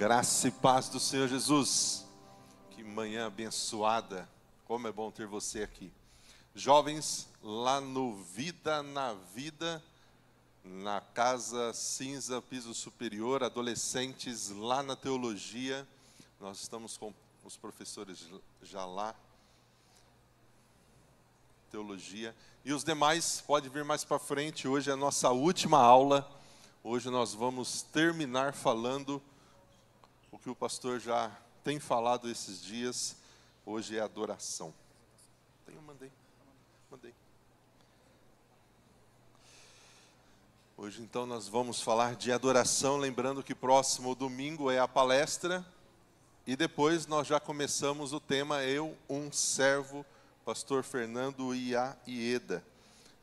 Graça e paz do Senhor Jesus. Que manhã abençoada. Como é bom ter você aqui. Jovens, lá no Vida na Vida, na Casa Cinza, piso superior. Adolescentes, lá na Teologia. Nós estamos com os professores já lá. Teologia. E os demais, pode vir mais para frente. Hoje é a nossa última aula. Hoje nós vamos terminar falando o que o pastor já tem falado esses dias. Hoje é adoração. Mandei. Hoje então nós vamos falar de adoração, lembrando que próximo domingo é a palestra. E depois nós já começamos o tema Eu, um Servo, pastor Fernando Ieda.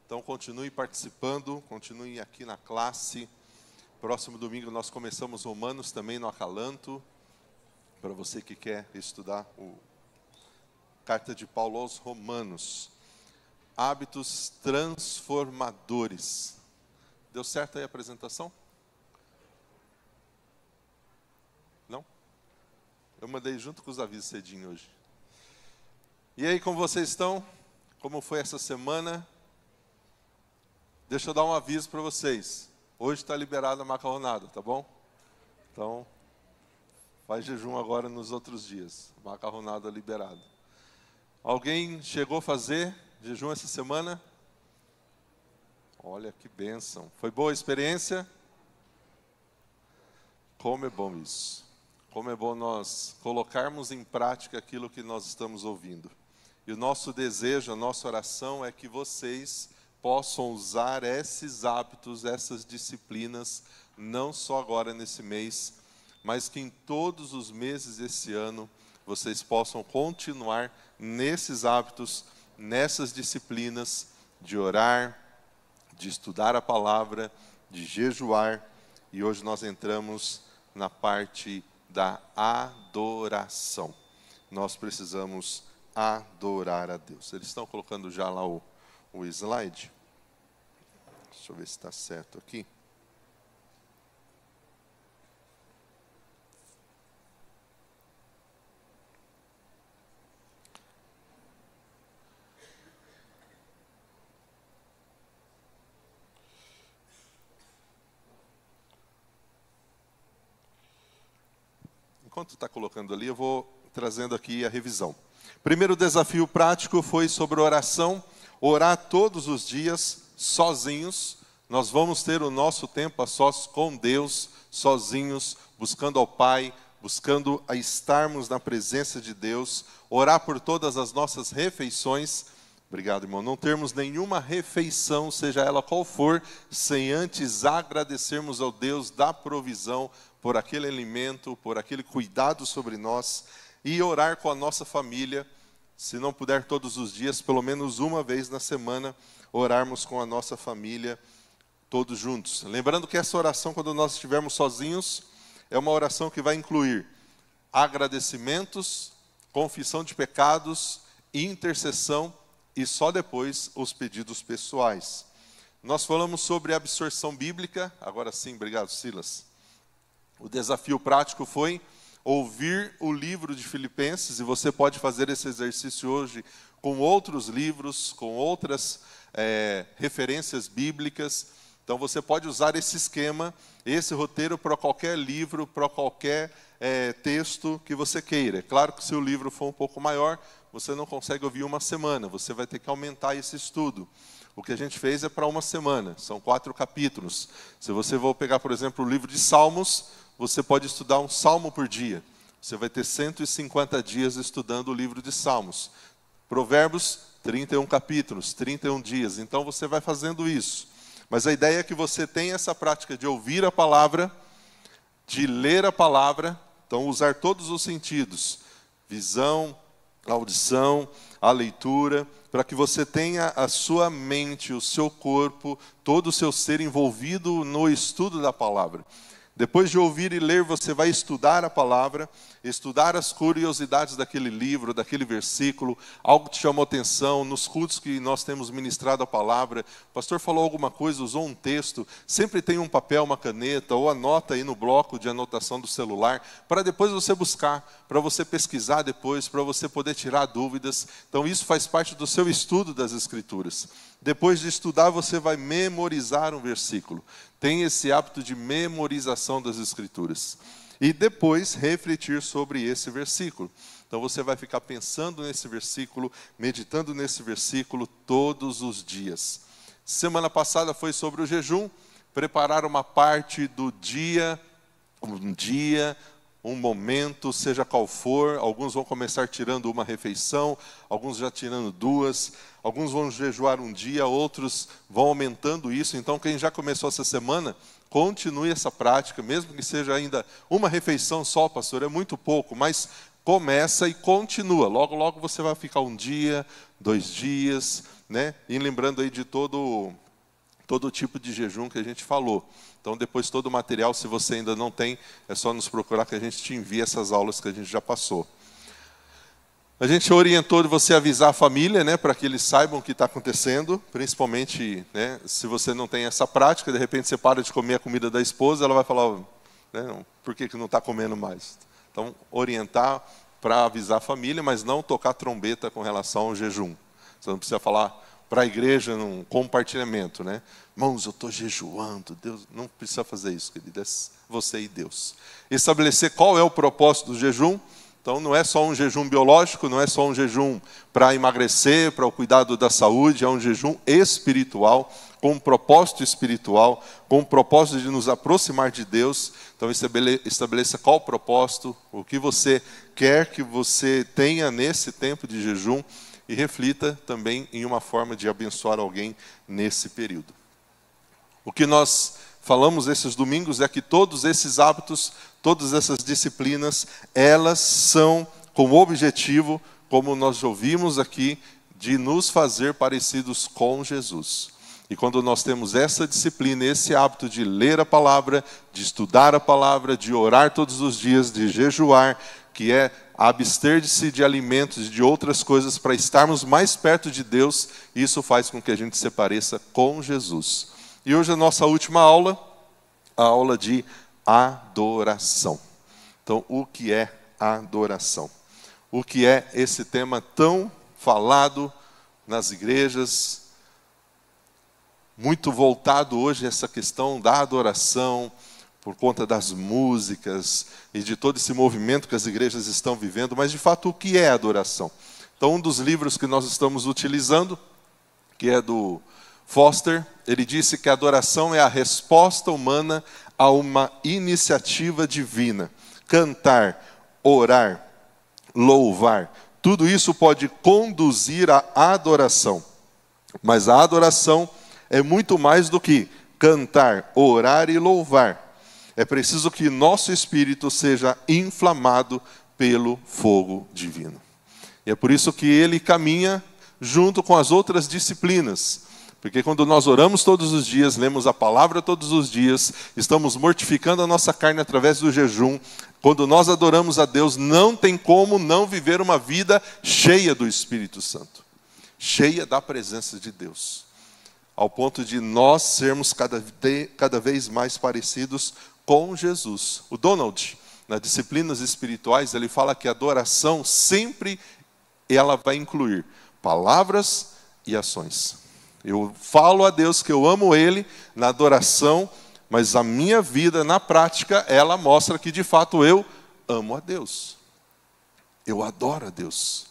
Então continue participando, continue aqui na classe. Próximo domingo nós começamos Romanos também no Acalanto, para você que quer estudar a carta de Paulo aos Romanos. Hábitos transformadores. Deu certo aí a apresentação? Não? Eu mandei junto com os avisos cedinho hoje. E aí, como vocês estão? Como foi essa semana? Deixa eu dar um aviso para vocês. Hoje está liberada a macarronada, tá bom? Então, faz jejum agora nos outros dias. Macarronada liberada. Alguém chegou a fazer jejum essa semana? Olha que bênção. Foi boa a experiência? Como é bom isso. Como é bom nós colocarmos em prática aquilo que nós estamos ouvindo. E o nosso desejo, a nossa oração é que vocês possam usar esses hábitos, essas disciplinas, não só agora nesse mês, mas que em todos os meses desse ano, vocês possam continuar nesses hábitos, nessas disciplinas de orar, de estudar a palavra, de jejuar. E hoje nós entramos na parte da adoração. Nós precisamos adorar a Deus. Eles estão colocando já lá o slide. Deixa eu ver se está certo aqui. Enquanto está colocando ali, eu vou trazendo aqui a revisão. Primeiro desafio prático foi sobre oração. Orar todos os dias, sozinhos. Nós vamos ter o nosso tempo a sós com Deus, sozinhos, buscando ao Pai, buscando a estarmos na presença de Deus. Orar por todas as nossas refeições. Obrigado, irmão. Não termos nenhuma refeição, seja ela qual for, sem antes agradecermos ao Deus da provisão por aquele alimento, por aquele cuidado sobre nós. E orar com a nossa família. Se não puder todos os dias, pelo menos uma vez na semana, orarmos com a nossa família, todos juntos. Lembrando que essa oração, quando nós estivermos sozinhos, é uma oração que vai incluir agradecimentos, confissão de pecados, intercessão e só depois os pedidos pessoais. Nós falamos sobre absorção bíblica. Agora sim, obrigado, Silas. O desafio prático foi ouvir o livro de Filipenses, e você pode fazer esse exercício hoje com outros livros, com outras referências bíblicas. Então você pode usar esse esquema, esse roteiro para qualquer livro, para qualquer texto que você queira. É claro que se o livro for um pouco maior, você não consegue ouvir uma semana, você vai ter que aumentar esse estudo. O que a gente fez é para uma semana, são 4 capítulos. Se você for pegar, por exemplo, o livro de Salmos, você pode estudar um salmo por dia. Você vai ter 150 dias estudando o livro de Salmos. Provérbios, 31 capítulos, 31 dias. Então você vai fazendo isso. Mas a ideia é que você tenha essa prática de ouvir a palavra, de ler a palavra. Então usar todos os sentidos. Visão, audição, a leitura, para que você tenha a sua mente, o seu corpo, todo o seu ser envolvido no estudo da palavra. Depois de ouvir e ler, você vai estudar a palavra, estudar as curiosidades daquele livro, daquele versículo, algo te chamou atenção, nos cultos que nós temos ministrado a palavra, o pastor falou alguma coisa, usou um texto, sempre tem um papel, uma caneta, ou anota aí no bloco de anotação do celular, para depois você buscar, para você pesquisar depois, para você poder tirar dúvidas. Então isso faz parte do seu estudo das Escrituras. Depois de estudar, você vai memorizar um versículo. Tem esse hábito de memorização das Escrituras. E depois refletir sobre esse versículo. Então você vai ficar pensando nesse versículo, meditando nesse versículo todos os dias. Semana passada foi sobre o jejum, preparar uma parte do dia, um momento, seja qual for. Alguns vão começar tirando uma refeição, alguns já tirando duas, alguns vão jejuar um dia, outros vão aumentando isso. Então quem já começou essa semana, continue essa prática, mesmo que seja ainda uma refeição só, pastor, é muito pouco, mas começa e continua. Logo, logo você vai ficar um dia, 2 dias, né? E lembrando aí de todo tipo de jejum que a gente falou. Então depois todo o material, se você ainda não tem, é só nos procurar que a gente te envia essas aulas que a gente já passou. A gente orientou de você avisar a família, né, para que eles saibam o que está acontecendo, principalmente, né, se você não tem essa prática, de repente você para de comer a comida da esposa, ela vai falar, né, por que não está comendo mais? Então, orientar para avisar a família, mas não tocar trombeta com relação ao jejum. Você não precisa falar para a igreja num compartilhamento, né? Irmãos, eu estou jejuando, Deus não precisa fazer isso, querido, é você e Deus. Estabelecer qual é o propósito do jejum. Então não é só um jejum biológico, não é só um jejum para emagrecer, para o cuidado da saúde, é um jejum espiritual, com um propósito espiritual, com um propósito de nos aproximar de Deus. Então estabeleça qual o propósito, o que você quer que você tenha nesse tempo de jejum e reflita também em uma forma de abençoar alguém nesse período. O que nós falamos esses domingos é que todos esses hábitos, todas essas disciplinas, elas são com o objetivo, como nós ouvimos aqui, de nos fazer parecidos com Jesus. E quando nós temos essa disciplina, esse hábito de ler a palavra, de estudar a palavra, de orar todos os dias, de jejuar, que é abster-se de alimentos e de outras coisas para estarmos mais perto de Deus, isso faz com que a gente se pareça com Jesus. E hoje a nossa última aula, a aula de adoração. Então, o que é adoração? O que é esse tema tão falado nas igrejas, muito voltado hoje a essa questão da adoração, por conta das músicas e de todo esse movimento que as igrejas estão vivendo, mas de fato o que é adoração? Então um dos livros que nós estamos utilizando, que é do Foster, ele disse que a adoração é a resposta humana a uma iniciativa divina. Cantar, orar, louvar, tudo isso pode conduzir à adoração. Mas a adoração é muito mais do que cantar, orar e louvar. É preciso que nosso espírito seja inflamado pelo fogo divino. E é por isso que ele caminha junto com as outras disciplinas. Porque quando nós oramos todos os dias, lemos a palavra todos os dias, estamos mortificando a nossa carne através do jejum. Quando nós adoramos a Deus, não tem como não viver uma vida cheia do Espírito Santo. Cheia da presença de Deus. Ao ponto de nós sermos cada vez mais parecidos com Jesus. O Donald, nas disciplinas espirituais, ele fala que a adoração sempre ela vai incluir palavras e ações. Eu falo a Deus que eu amo Ele na adoração, mas a minha vida, na prática, ela mostra que de fato eu amo a Deus. Eu adoro a Deus.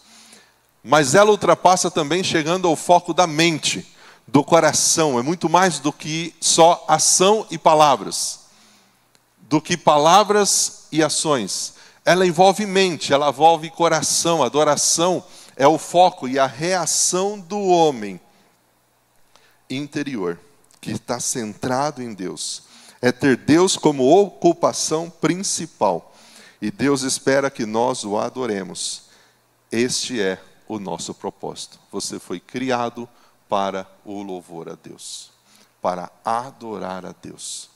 Mas ela ultrapassa também chegando ao foco da mente, do coração. É muito mais do que só ação e palavras. Do que palavras e ações. Ela envolve mente, ela envolve coração. A adoração é o foco e a reação do homem interior, que está centrado em Deus. É ter Deus como ocupação principal. E Deus espera que nós o adoremos. Este é o nosso propósito. Você foi criado para o louvor a Deus. Para adorar a Deus.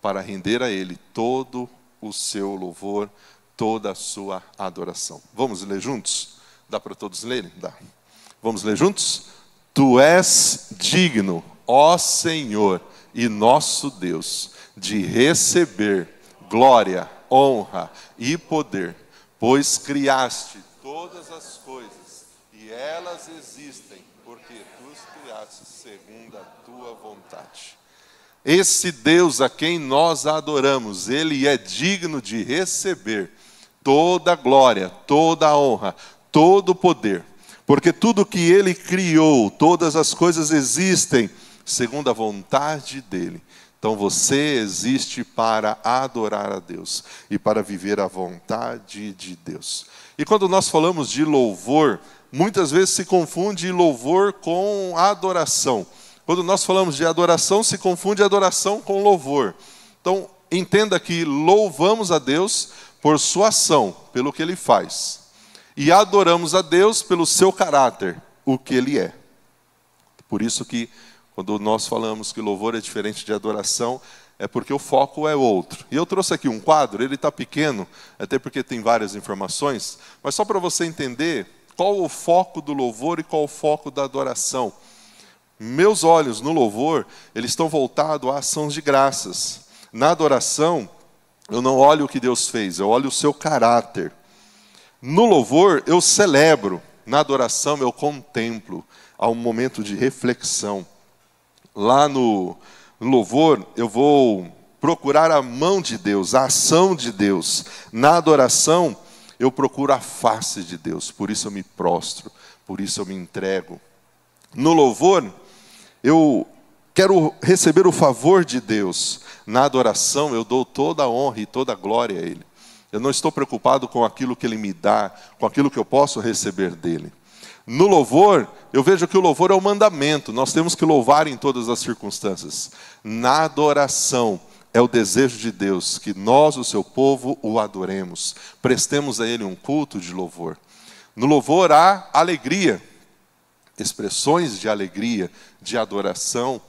para render a Ele todo o seu louvor, toda a sua adoração. Vamos ler juntos? Dá para todos lerem? Dá. Vamos ler juntos? Tu és digno, ó Senhor e nosso Deus, de receber glória, honra e poder, pois criaste todas as coisas e elas existem, porque tu as criaste segundo a tua vontade. Esse Deus a quem nós adoramos, Ele é digno de receber toda a glória, toda a honra, todo o poder, porque tudo que Ele criou, todas as coisas existem segundo a vontade dEle. Então você existe para adorar a Deus e para viver a vontade de Deus. E quando nós falamos de louvor, muitas vezes se confunde louvor com adoração. Quando nós falamos de adoração, se confunde adoração com louvor. Então, entenda que louvamos a Deus por sua ação, pelo que Ele faz. E adoramos a Deus pelo seu caráter, o que Ele é. Por isso que, quando nós falamos que louvor é diferente de adoração, é porque o foco é outro. E eu trouxe aqui um quadro, ele está pequeno, até porque tem várias informações, mas só para você entender qual o foco do louvor e qual o foco da adoração. Meus olhos no louvor, eles estão voltados a ações de graças. Na adoração, eu não olho o que Deus fez, eu olho o seu caráter. No louvor, eu celebro. Na adoração, eu contemplo. Há um momento de reflexão. Lá no louvor, eu vou procurar a mão de Deus, a ação de Deus. Na adoração, eu procuro a face de Deus. Por isso eu me prostro, por isso eu me entrego. No louvor, eu quero receber o favor de Deus. Na adoração, eu dou toda a honra e toda a glória a Ele. Eu não estou preocupado com aquilo que Ele me dá, com aquilo que eu posso receber dEle. No louvor, eu vejo que o louvor é um mandamento. Nós temos que louvar em todas as circunstâncias. Na adoração, é o desejo de Deus que nós, o seu povo, o adoremos. Prestemos a Ele um culto de louvor. No louvor há alegria. Expressões de alegria, de adoração,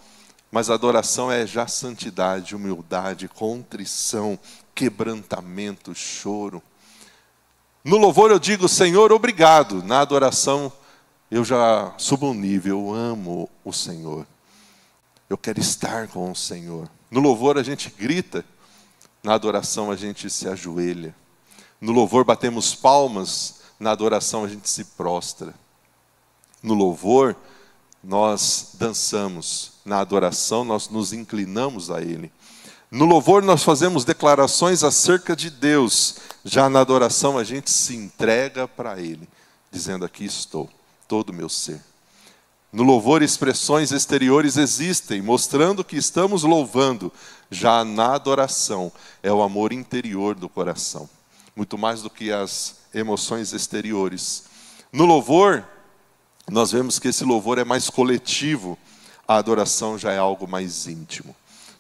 mas adoração é já santidade, humildade, contrição, quebrantamento, choro. No louvor eu digo, Senhor, obrigado. Na adoração eu já subo um nível, eu amo o Senhor. Eu quero estar com o Senhor. No louvor a gente grita, na adoração a gente se ajoelha. No louvor batemos palmas, na adoração a gente se prostra. No louvor, nós dançamos. Na adoração, nós nos inclinamos a Ele. No louvor, nós fazemos declarações acerca de Deus. Já na adoração, a gente se entrega para Ele, dizendo, aqui estou, todo o meu ser. No louvor, expressões exteriores existem, mostrando que estamos louvando. Já na adoração, é o amor interior do coração. Muito mais do que as emoções exteriores. No louvor, nós vemos que esse louvor é mais coletivo, a adoração já é algo mais íntimo.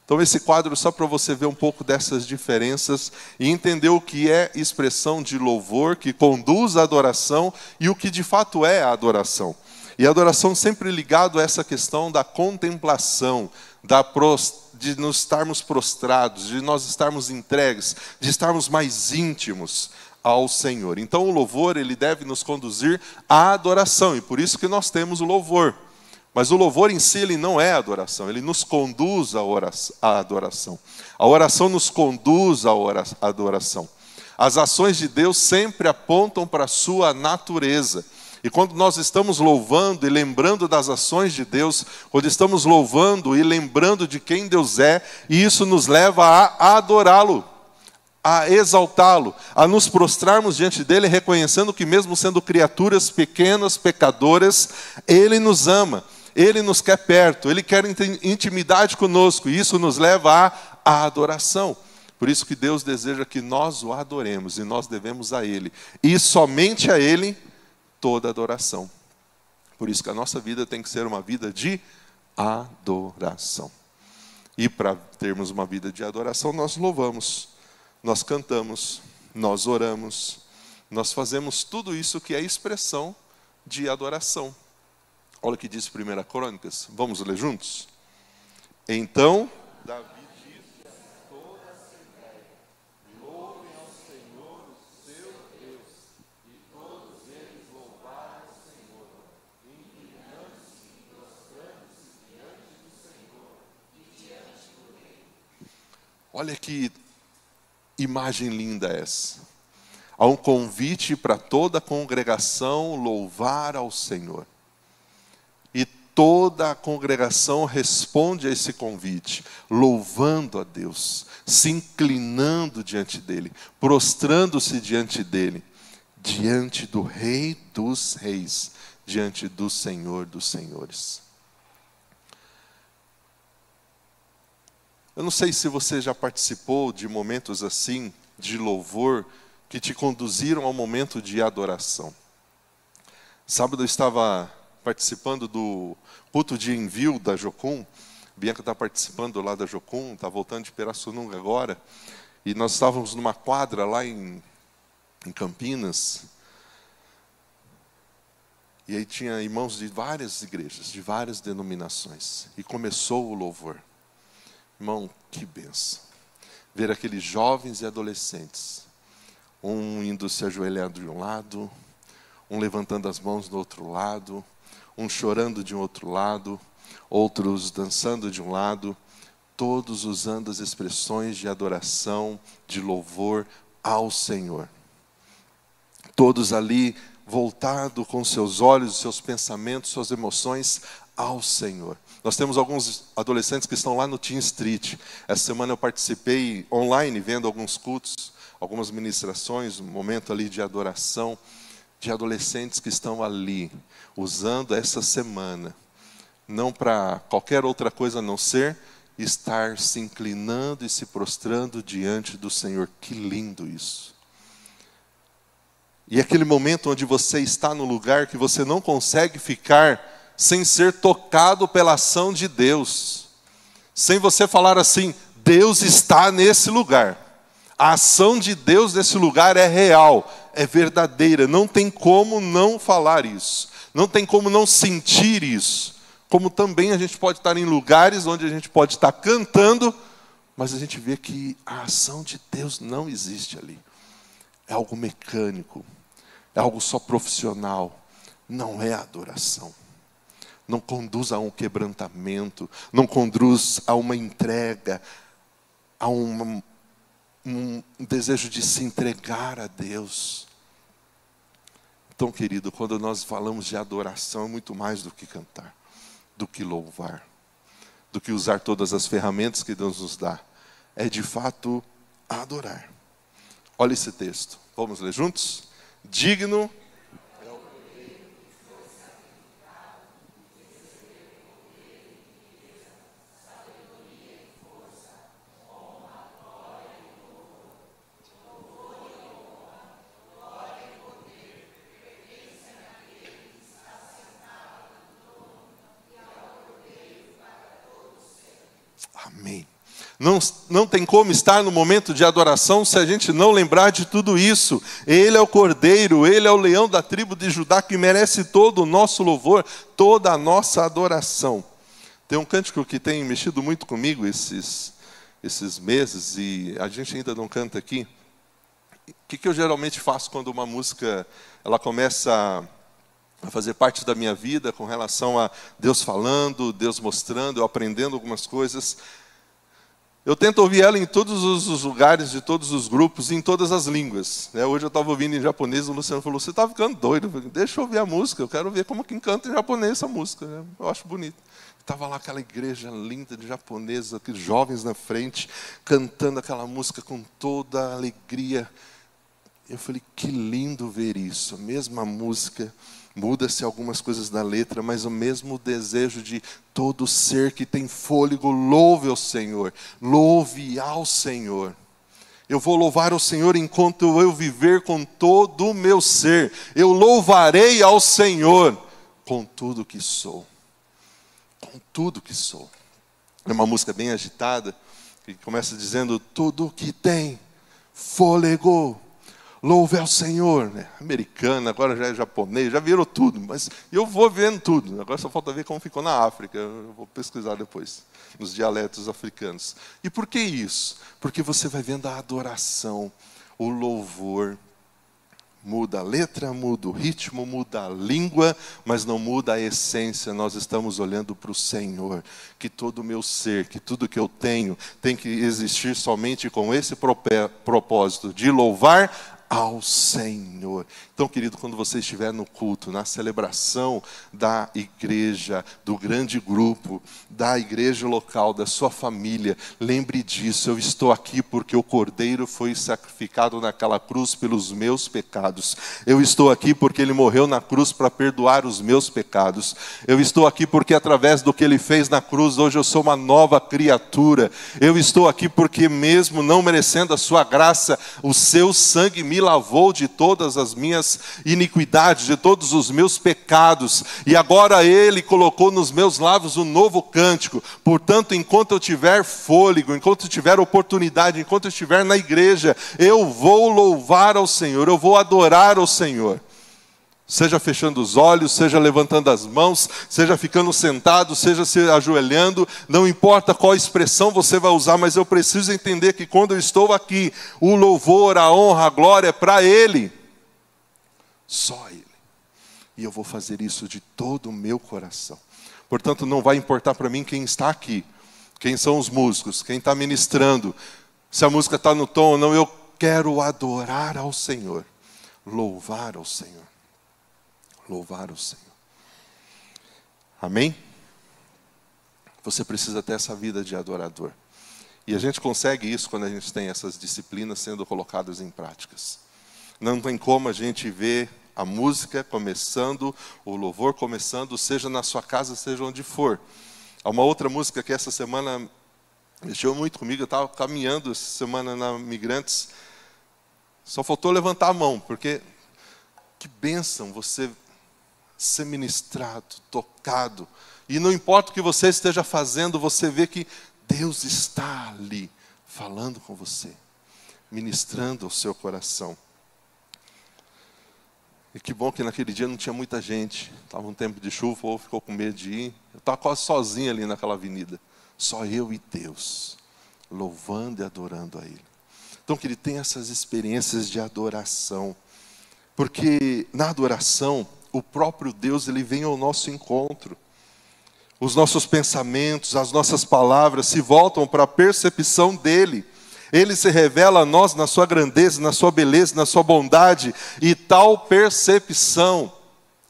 Então esse quadro só para você ver um pouco dessas diferenças e entender o que é expressão de louvor que conduz à adoração e o que de fato é a adoração. E a adoração sempre ligado a essa questão da contemplação, de nos estarmos prostrados, de nós estarmos entregues, de estarmos mais íntimos ao Senhor. Então o louvor, ele deve nos conduzir à adoração, e por isso que nós temos o louvor. Mas o louvor em si, ele não é adoração, ele nos conduz à adoração. A oração nos conduz à adoração. As ações de Deus sempre apontam para a sua natureza. E quando nós estamos louvando e lembrando das ações de Deus, quando estamos louvando e lembrando de quem Deus é, e isso nos leva a adorá-lo, a exaltá-lo, a nos prostrarmos diante dele, reconhecendo que mesmo sendo criaturas pequenas, pecadoras, ele nos ama, ele nos quer perto, ele quer intimidade conosco, e isso nos leva à adoração. Por isso que Deus deseja que nós o adoremos, e nós devemos a ele, e somente a ele toda adoração. Por isso que a nossa vida tem que ser uma vida de adoração. E para termos uma vida de adoração, nós louvamos, nós cantamos, nós oramos, nós fazemos tudo isso que é expressão de adoração. Olha o que diz 1 Crônicas, vamos ler juntos? Então, Davi disse a Olha que imagem linda essa. Há um convite para toda a congregação louvar ao Senhor. E toda a congregação responde a esse convite, louvando a Deus, se inclinando diante dEle, prostrando-se diante dEle, diante do Rei dos Reis, diante do Senhor dos Senhores. Eu não sei se você já participou de momentos assim, de louvor, que te conduziram ao momento de adoração. Sábado eu estava participando do culto de envio da Jocum. Bianca está participando lá da Jocum, está voltando de Pirassununga agora. E nós estávamos numa quadra lá em Campinas. E aí tinha irmãos de várias igrejas, de várias denominações. E começou o louvor. Irmão, que benção. Ver aqueles jovens e adolescentes, um indo se ajoelhar de um lado, um levantando as mãos do outro lado, um chorando de um outro lado, outros dançando de um lado, todos usando as expressões de adoração, de louvor ao Senhor. Todos ali voltados com seus olhos, seus pensamentos, suas emoções ao Senhor. Nós temos alguns adolescentes que estão lá no Teen Street. Essa semana eu participei online, vendo alguns cultos, algumas ministrações, um momento ali de adoração, de adolescentes que estão ali, usando essa semana, não para qualquer outra coisa a não ser estar se inclinando e se prostrando diante do Senhor. Que lindo isso! E aquele momento onde você está no lugar que você não consegue ficar sem ser tocado pela ação de Deus, sem você falar assim, Deus está nesse lugar. A ação de Deus nesse lugar é real, é verdadeira, não tem como não falar isso, não tem como não sentir isso. Como também a gente pode estar em lugares onde a gente pode estar cantando, mas a gente vê que a ação de Deus não existe ali. É algo mecânico, é algo só profissional, não é adoração. Não conduz a um quebrantamento, não conduz a uma entrega, a um desejo de se entregar a Deus. Então, querido, quando nós falamos de adoração, é muito mais do que cantar, do que louvar, do que usar todas as ferramentas que Deus nos dá. É de fato adorar. Olha esse texto, vamos ler juntos? Digno Amém. Não tem como estar no momento de adoração se a gente não lembrar de tudo isso. Ele é o Cordeiro, Ele é o leão da tribo de Judá que merece todo o nosso louvor, toda a nossa adoração. Tem um cântico que tem mexido muito comigo esses meses e a gente ainda não canta aqui. O que eu geralmente faço quando uma música ela começa a fazer parte da minha vida com relação a Deus falando, Deus mostrando, eu aprendendo algumas coisas? Eu tento ouvir ela em todos os lugares, de todos os grupos, em todas as línguas. Hoje eu estava ouvindo em japonês, o Luciano falou, você está ficando doido? Eu falei, deixa eu ouvir a música, eu quero ver como que canta em japonês essa música. Eu acho bonito. Estava lá aquela igreja linda de japoneses, aqueles jovens na frente, cantando aquela música com toda a alegria. Eu falei, que lindo ver isso, a mesma música. Muda-se algumas coisas da letra, mas o mesmo desejo de todo ser que tem fôlego, louve ao Senhor, louve ao Senhor. Eu vou louvar ao Senhor enquanto eu viver com todo o meu ser. Eu louvarei ao Senhor com tudo que sou. Com tudo que sou. É uma música bem agitada, que começa dizendo, tudo que tem fôlego, louve ao Senhor, né? Americana, agora já é japonês, já virou tudo, mas eu vou vendo tudo. Agora só falta ver como ficou na África, eu vou pesquisar depois, nos dialetos africanos. E por que isso? Porque você vai vendo a adoração, o louvor, Muda a letra, muda o ritmo, muda a língua, mas não muda a essência. Nós estamos olhando para o Senhor. Que todo o meu ser, que tudo que eu tenho, tem que existir somente com esse propósito de louvar ao Senhor. Então, querido, quando você estiver no culto, na celebração da igreja, do grande grupo, da igreja local, da sua família, lembre disso: eu estou aqui porque o Cordeiro foi sacrificado naquela cruz pelos meus pecados. Eu estou aqui porque Ele morreu na cruz para perdoar os meus pecados. Eu estou aqui porque através do que Ele fez na cruz, hoje eu sou uma nova criatura. Eu estou aqui porque mesmo não merecendo a sua graça, o seu sangue me lavou de todas as minhas iniquidades, de todos os meus pecados, e agora Ele colocou nos meus lábios um novo cântico. Portanto, enquanto eu tiver fôlego, enquanto eu tiver oportunidade, enquanto eu estiver na igreja, eu vou louvar ao Senhor, eu vou adorar ao Senhor. Seja fechando os olhos, seja levantando as mãos, seja ficando sentado, seja se ajoelhando, não importa qual expressão você vai usar, mas eu preciso entender que quando eu estou aqui, o louvor, a honra, a glória é para Ele. Só Ele. E eu vou fazer isso de todo o meu coração. Portanto, não vai importar para mim quem está aqui, quem são os músicos, quem está ministrando, se a música está no tom ou não. Eu quero adorar ao Senhor, louvar ao Senhor. Louvar o Senhor. Amém? Você precisa ter essa vida de adorador. E a gente consegue isso quando a gente tem essas disciplinas sendo colocadas em práticas. Não tem como a gente ver a música começando, o louvor começando, seja na sua casa, seja onde for. Há uma outra música que essa semana mexeu muito comigo. Eu estava caminhando essa semana na Migrantes. Só faltou levantar a mão, porque que bênção você ser ministrado, tocado. E não importa o que você esteja fazendo, você vê que Deus está ali, falando com você, ministrando ao seu coração. E que bom que naquele dia não tinha muita gente. Estava um tempo de chuva, o povo ficou com medo de ir. Eu estava quase sozinho ali naquela avenida. Só eu e Deus, louvando e adorando a Ele. Então, que Ele tenha essas experiências de adoração. Porque na adoração, o próprio Deus, Ele vem ao nosso encontro. Os nossos pensamentos, as nossas palavras se voltam para a percepção dEle. Ele se revela a nós na sua grandeza, na sua beleza, na sua bondade. E tal percepção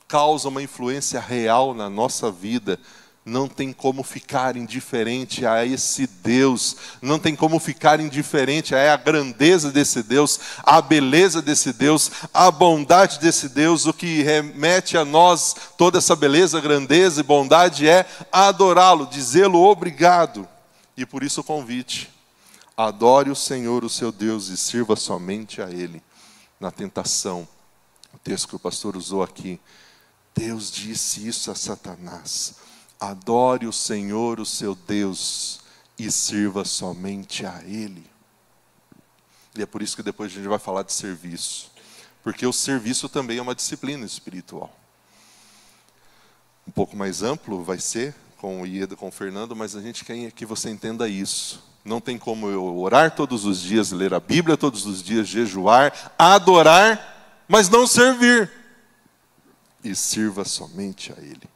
causa uma influência real na nossa vida. Não tem como ficar indiferente a esse Deus. Não tem como ficar indiferente a grandeza desse Deus, a beleza desse Deus, a bondade desse Deus. O que remete a nós toda essa beleza, grandeza e bondade é adorá-lo, dizê-lo obrigado. E por isso o convite: adore o Senhor, o seu Deus, e sirva somente a Ele. Na tentação, o texto que o pastor usou aqui, Deus disse isso a Satanás: adore o Senhor, o seu Deus, e sirva somente a Ele. E é por isso que depois a gente vai falar de serviço. Porque o serviço também é uma disciplina espiritual. Um pouco mais amplo vai ser, com o Ieda, com o Fernando, mas a gente quer que você entenda isso. Não tem como eu orar todos os dias, ler a Bíblia todos os dias, jejuar, adorar, mas não servir. E sirva somente a Ele.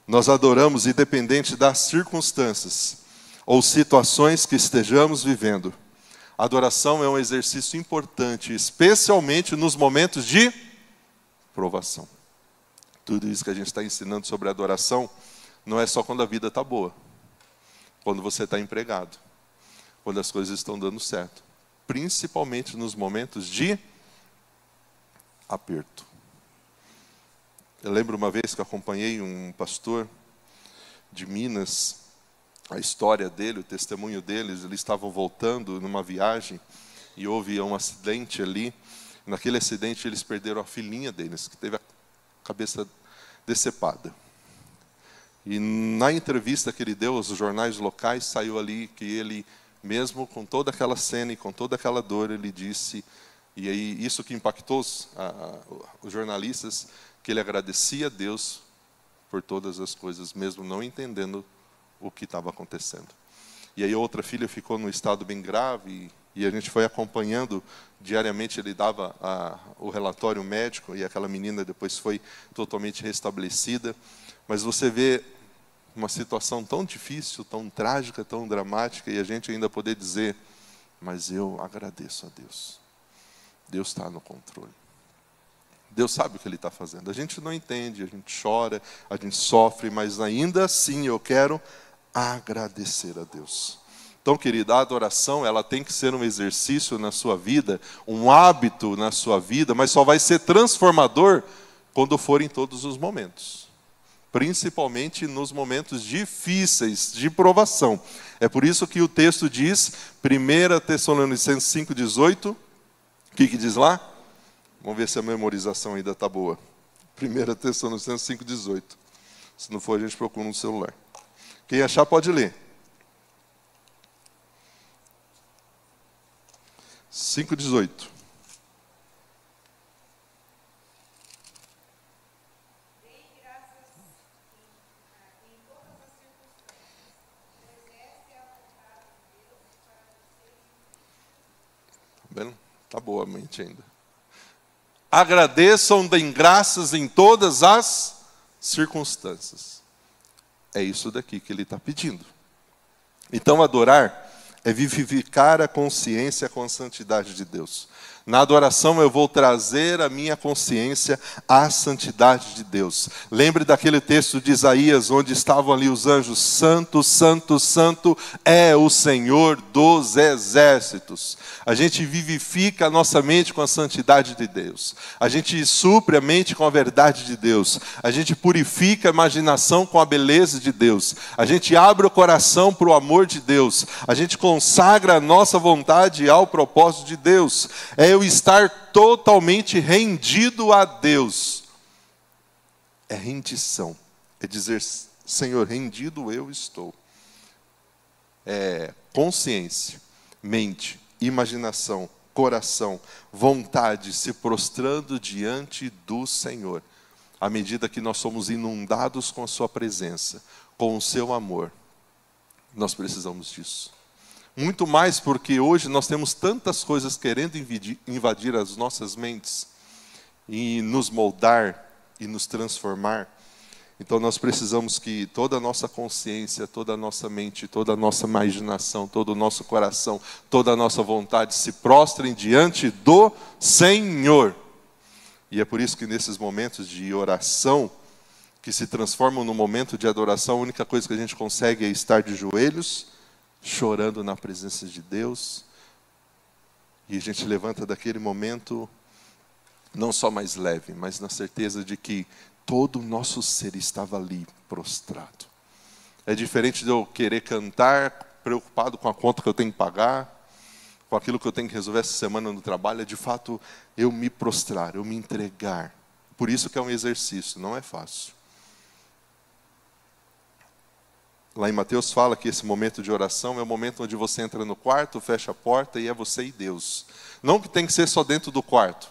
Nós adoramos independente das circunstâncias ou situações que estejamos vivendo. A adoração é um exercício importante, especialmente nos momentos de provação. Tudo isso que a gente está ensinando sobre adoração não é só quando a vida está boa, quando você está empregado, quando as coisas estão dando certo. Principalmente nos momentos de aperto. Eu lembro uma vez que eu acompanhei um pastor de Minas, a história dele, o testemunho deles. Eles estavam voltando numa viagem e houve um acidente ali. Naquele acidente eles perderam a filhinha deles, que teve a cabeça decepada. E na entrevista que ele deu aos jornais locais, saiu ali que ele, mesmo com toda aquela cena e com toda aquela dor, ele disse, e aí isso que impactou os jornalistas, que ele agradecia a Deus por todas as coisas, mesmo não entendendo o que estava acontecendo. E aí outra filha ficou num estado bem grave, e a gente foi acompanhando diariamente, ele dava o relatório médico, e aquela menina depois foi totalmente restabelecida. Mas você vê uma situação tão difícil, tão trágica, tão dramática, e a gente ainda poder dizer, mas eu agradeço a Deus. Deus está no controle. Deus sabe o que Ele está fazendo. A gente não entende, a gente chora, a gente sofre, mas ainda assim eu quero agradecer a Deus. Então, querida, a adoração, ela tem que ser um exercício na sua vida, um hábito na sua vida, mas só vai ser transformador quando for em todos os momentos. Principalmente nos momentos difíceis de provação. É por isso que o texto diz, 1 Tessalonicenses 5,18, o que diz lá? Vamos ver se a memorização ainda está boa. 1 Tessalonicenses 5,18. Se não for, a gente procura no celular. Quem achar pode ler. 5,18. Está boa a mente ainda. Agradeçam, deem graças em todas as circunstâncias. É isso daqui que ele está pedindo. Então, adorar é vivificar a consciência com a santidade de Deus. Na adoração eu vou trazer a minha consciência à santidade de Deus. Lembre daquele texto de Isaías, onde estavam ali os anjos, santo, santo, santo é o Senhor dos exércitos. A gente vivifica a nossa mente com a santidade de Deus. A gente supre a mente com a verdade de Deus. A gente purifica a imaginação com a beleza de Deus. A gente abre o coração para o amor de Deus. A gente consagra a nossa vontade ao propósito de Deus. É eu estar totalmente rendido a Deus. É rendição. É dizer, Senhor, rendido eu estou. É consciência, mente, imaginação, coração, vontade, se prostrando diante do Senhor. À medida que nós somos inundados com a sua presença, com o seu amor, nós precisamos disso. Muito mais porque hoje nós temos tantas coisas querendo invadir as nossas mentes e nos moldar e nos transformar. Então nós precisamos que toda a nossa consciência, toda a nossa mente, toda a nossa imaginação, todo o nosso coração, toda a nossa vontade se prostrem diante do Senhor. E é por isso que nesses momentos de oração, que se transformam no momento de adoração, a única coisa que a gente consegue é estar de joelhos, chorando na presença de Deus, e a gente levanta daquele momento, não só mais leve, mas na certeza de que todo o nosso ser estava ali, prostrado. É diferente de eu querer cantar, preocupado com a conta que eu tenho que pagar, com aquilo que eu tenho que resolver essa semana no trabalho, é de fato eu me prostrar, eu me entregar. Por isso que é um exercício, não é fácil. Lá em Mateus fala que esse momento de oração é o momento onde você entra no quarto, fecha a porta e é você e Deus. Não que tem que ser só dentro do quarto.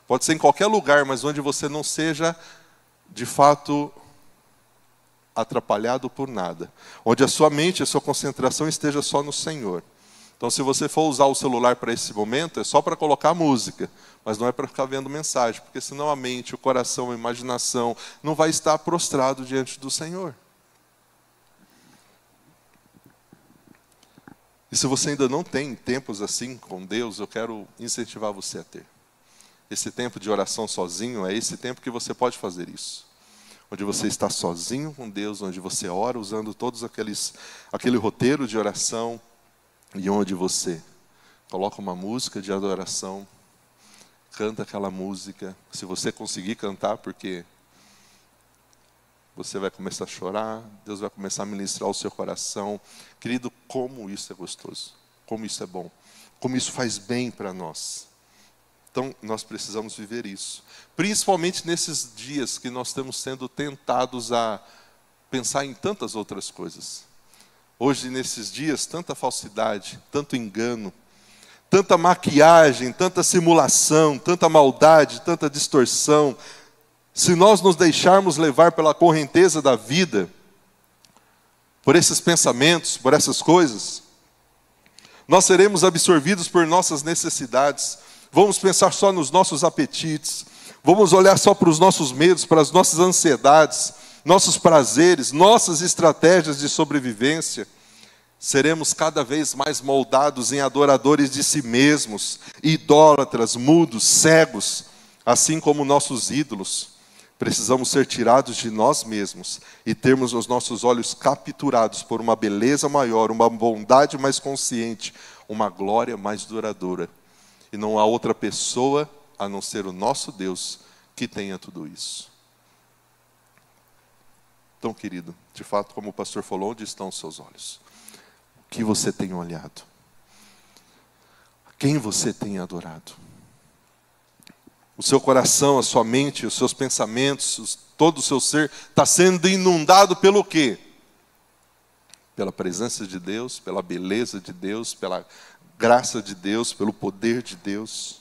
Pode ser em qualquer lugar, mas onde você não seja, de fato, atrapalhado por nada. Onde a sua mente, a sua concentração esteja só no Senhor. Então, se você for usar o celular para esse momento, é só para colocar música, mas não é para ficar vendo mensagem, porque senão a mente, o coração, a imaginação não vai estar prostrado diante do Senhor. E se você ainda não tem tempos assim com Deus, eu quero incentivar você a ter. Esse tempo de oração sozinho é esse tempo que você pode fazer isso. Onde você está sozinho com Deus, onde você ora usando todos aquele roteiro de oração, e onde você coloca uma música de adoração, canta aquela música, se você conseguir cantar, porque você vai começar a chorar, Deus vai começar a ministrar o seu coração. Querido, como isso é gostoso, como isso é bom, como isso faz bem para nós. Então, nós precisamos viver isso. Principalmente nesses dias que nós estamos sendo tentados a pensar em tantas outras coisas. Hoje, nesses dias, tanta falsidade, tanto engano, tanta maquiagem, tanta simulação, tanta maldade, tanta distorção. Se nós nos deixarmos levar pela correnteza da vida, por esses pensamentos, por essas coisas, Nós seremos absorvidos por nossas necessidades. Vamos pensar só nos nossos apetites. Vamos olhar só para os nossos medos, para as nossas ansiedades, nossos prazeres, nossas estratégias de sobrevivência. Seremos cada vez mais moldados em adoradores de si mesmos, idólatras, mudos, cegos, assim como nossos ídolos. Precisamos ser tirados de nós mesmos e termos os nossos olhos capturados por uma beleza maior, uma bondade mais consciente, uma glória mais duradoura. E não há outra pessoa, a não ser o nosso Deus, que tenha tudo isso. Então, querido, de fato, como o pastor falou, onde estão os seus olhos? O que você tem olhado? A quem você tem adorado? O seu coração, a sua mente, os seus pensamentos, todo o seu ser está sendo inundado pelo quê? Pela presença de Deus, pela beleza de Deus, pela graça de Deus, pelo poder de Deus.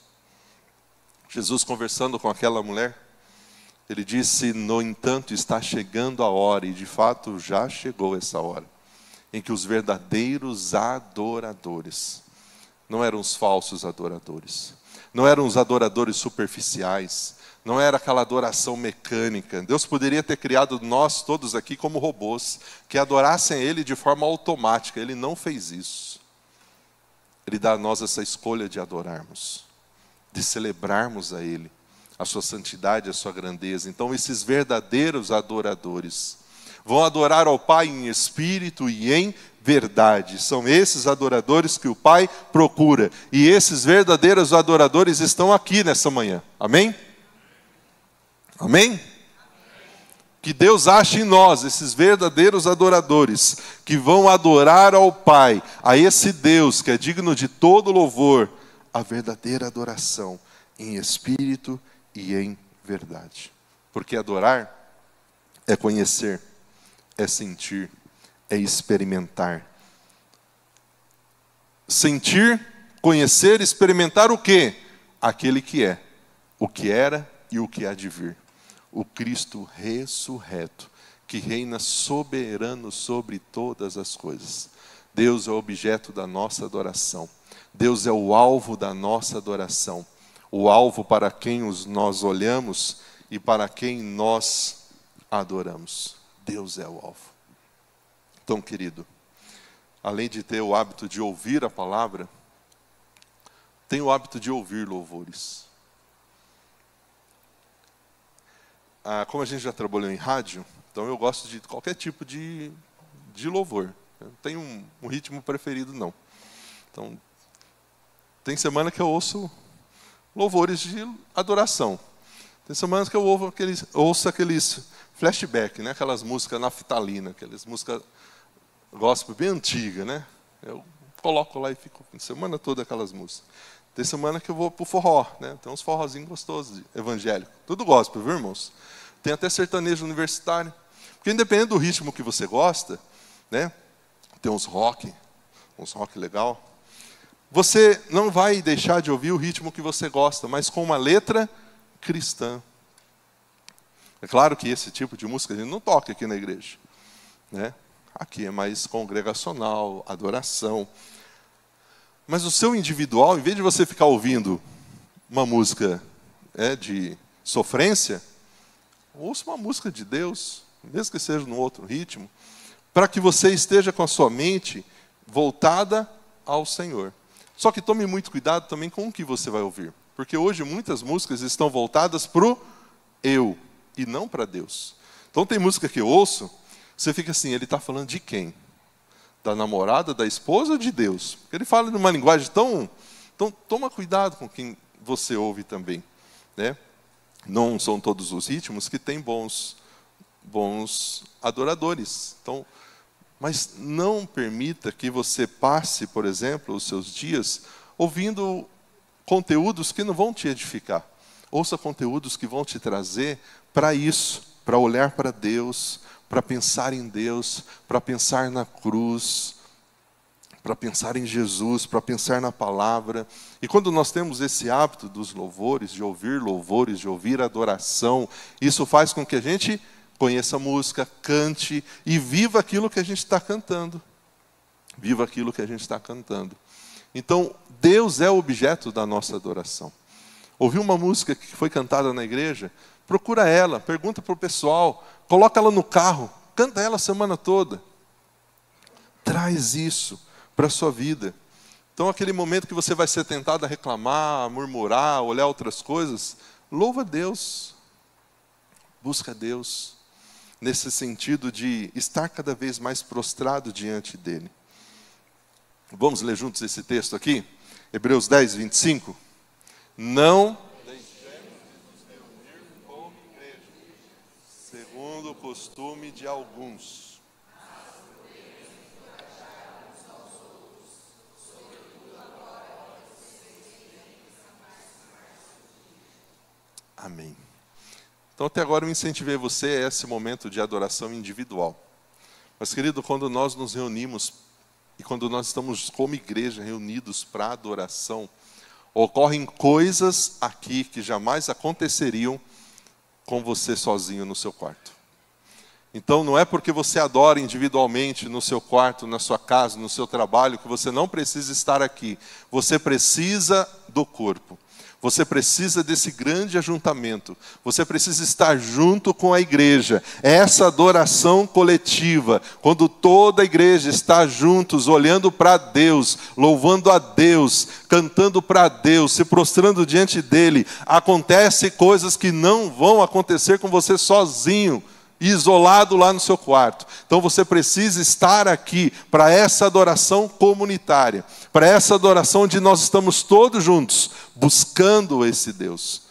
Jesus conversando com aquela mulher, ele disse: no entanto, está chegando a hora, e de fato já chegou essa hora, em que os verdadeiros adoradores, não eram os falsos adoradores, não eram os adoradores superficiais, não era aquela adoração mecânica. Deus poderia ter criado nós todos aqui como robôs, que adorassem Ele de forma automática. Ele não fez isso. Ele dá a nós essa escolha de adorarmos, de celebrarmos a Ele, a sua santidade, a sua grandeza. Então esses verdadeiros adoradores vão adorar ao Pai em espírito e em verdade. São esses adoradores que o Pai procura. E esses verdadeiros adoradores estão aqui nessa manhã. Amém? Amém? Que Deus ache em nós esses verdadeiros adoradores, que vão adorar ao Pai, a esse Deus que é digno de todo louvor, a verdadeira adoração, em espírito e em verdade. Porque adorar é conhecer, é sentir, é experimentar. Sentir, conhecer, experimentar o quê? Aquele que é, o que era e o que há de vir. O Cristo ressurreto, que reina soberano sobre todas as coisas. Deus é o objeto da nossa adoração. Deus é o alvo da nossa adoração. O alvo para quem nós olhamos e para quem nós adoramos. Deus é o alvo. Então, querido, além de ter o hábito de ouvir a palavra, tem o hábito de ouvir louvores. Como a gente já trabalhou em rádio, então eu gosto de qualquer tipo de louvor. Eu não tenho um ritmo preferido, não. Então, tem semana que eu ouço louvores de adoração. Tem semanas que eu ouço aqueles flashback, né? Aquelas músicas naftalina, aquelas músicas gospel bem antigas, né? Eu coloco lá e fico a semana toda aquelas músicas. Tem semana que eu vou pro forró, né? Tem uns forrozinhos gostosos, evangélicos. Tudo gospel, viu, irmãos? Tem até sertanejo universitário. Porque independente do ritmo que você gosta, né? Tem uns rock legal. Você não vai deixar de ouvir o ritmo que você gosta, mas com uma letra cristã. É claro que esse tipo de música a gente não toca aqui na igreja, né? Aqui é mais congregacional, adoração. Mas o seu individual, em vez de você ficar ouvindo uma música de sofrência, ouça uma música de Deus, mesmo que seja num outro ritmo, para que você esteja com a sua mente voltada ao Senhor. Só que tome muito cuidado também com o que você vai ouvir. Porque hoje muitas músicas estão voltadas para o eu e não para Deus. Então tem música que eu ouço, você fica assim, ele está falando de quem? Da namorada, da esposa ou de Deus? Porque ele fala numa linguagem tão... Então toma cuidado com quem você ouve também, né? Não são todos os ritmos que têm bons adoradores. Então, mas não permita que você passe, por exemplo, os seus dias ouvindo conteúdos que não vão te edificar. Ouça conteúdos que vão te trazer para isso, para olhar para Deus, para pensar em Deus, para pensar na cruz, para pensar em Jesus, para pensar na palavra. E quando nós temos esse hábito dos louvores, de ouvir adoração, isso faz com que a gente conheça a música, cante e viva aquilo que a gente está cantando. Viva aquilo que a gente está cantando. Então, Deus é o objeto da nossa adoração. Ouviu uma música que foi cantada na igreja? Procura ela, pergunta para o pessoal, coloca ela no carro, canta ela a semana toda. Traz isso para a sua vida. Então, aquele momento que você vai ser tentado a reclamar, a murmurar, a olhar outras coisas, louva a Deus, busca a Deus, nesse sentido de estar cada vez mais prostrado diante dEle. Vamos ler juntos esse texto aqui? Hebreus 10, 25. Não deixemos de nos reunir como igreja, segundo o costume de alguns. Amém. Então, até agora eu incentivei você a esse momento de adoração individual. Mas, querido, quando nós nos reunimos e quando nós estamos como igreja reunidos para adoração, ocorrem coisas aqui que jamais aconteceriam com você sozinho no seu quarto. Então, não é porque você adora individualmente no seu quarto, na sua casa, no seu trabalho, que você não precisa estar aqui. Você precisa do corpo. Você precisa desse grande ajuntamento. Você precisa estar junto com a igreja. Essa adoração coletiva, quando toda a igreja está juntos, olhando para Deus, louvando a Deus, cantando para Deus, se prostrando diante dEle, acontecem coisas que não vão acontecer com você sozinho, isolado lá no seu quarto. Então você precisa estar aqui para essa adoração comunitária, para essa adoração onde nós estamos todos juntos, buscando esse Deus,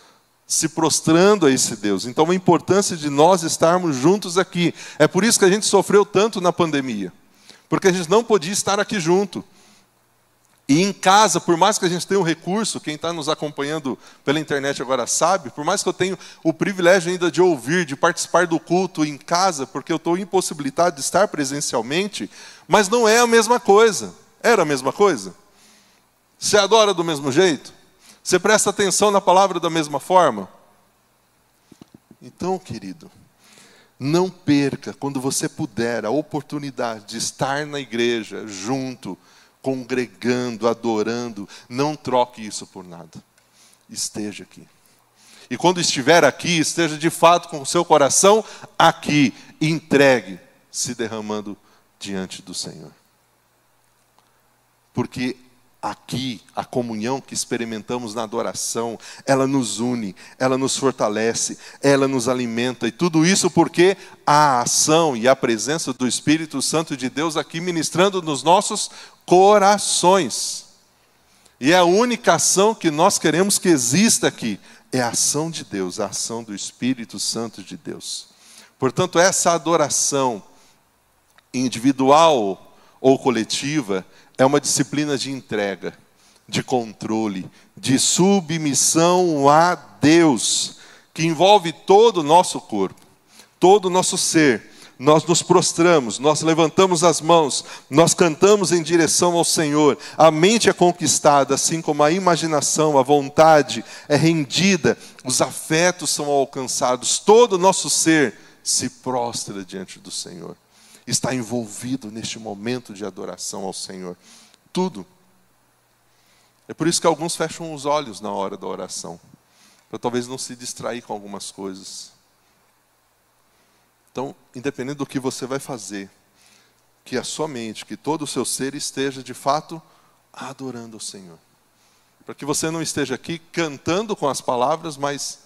se prostrando a esse Deus. Então a importância de nós estarmos juntos aqui. É por isso que a gente sofreu tanto na pandemia, porque a gente não podia estar aqui junto. E em casa, por mais que a gente tenha um recurso, quem está nos acompanhando pela internet agora sabe, por mais que eu tenha o privilégio ainda de ouvir, de participar do culto em casa, porque eu estou impossibilitado de estar presencialmente, mas não é a mesma coisa. Era a mesma coisa? Você adora do mesmo jeito? Você presta atenção na palavra da mesma forma? Então, querido, não perca, quando você puder, a oportunidade de estar na igreja, junto, congregando, adorando, não troque isso por nada. Esteja aqui. E quando estiver aqui, esteja de fato com o seu coração aqui, entregue, se derramando diante do Senhor. Porque aqui, a comunhão que experimentamos na adoração, ela nos une, ela nos fortalece, ela nos alimenta. E tudo isso porque a ação e a presença do Espírito Santo de Deus aqui ministrando nos nossos corações. E é a única ação que nós queremos que exista aqui, é a ação de Deus, a ação do Espírito Santo de Deus. Portanto, essa adoração individual ou coletiva é uma disciplina de entrega, de controle, de submissão a Deus, que envolve todo o nosso corpo, todo o nosso ser. Nós nos prostramos, nós levantamos as mãos, nós cantamos em direção ao Senhor. A mente é conquistada, assim como a imaginação, a vontade é rendida, os afetos são alcançados, todo o nosso ser se prostra diante do Senhor. Está envolvido neste momento de adoração ao Senhor. Tudo. É por isso que alguns fecham os olhos na hora da oração, para talvez não se distrair com algumas coisas. Então, independente do que você vai fazer, que a sua mente, que todo o seu ser esteja de fato adorando o Senhor. Para que você não esteja aqui cantando com as palavras, mas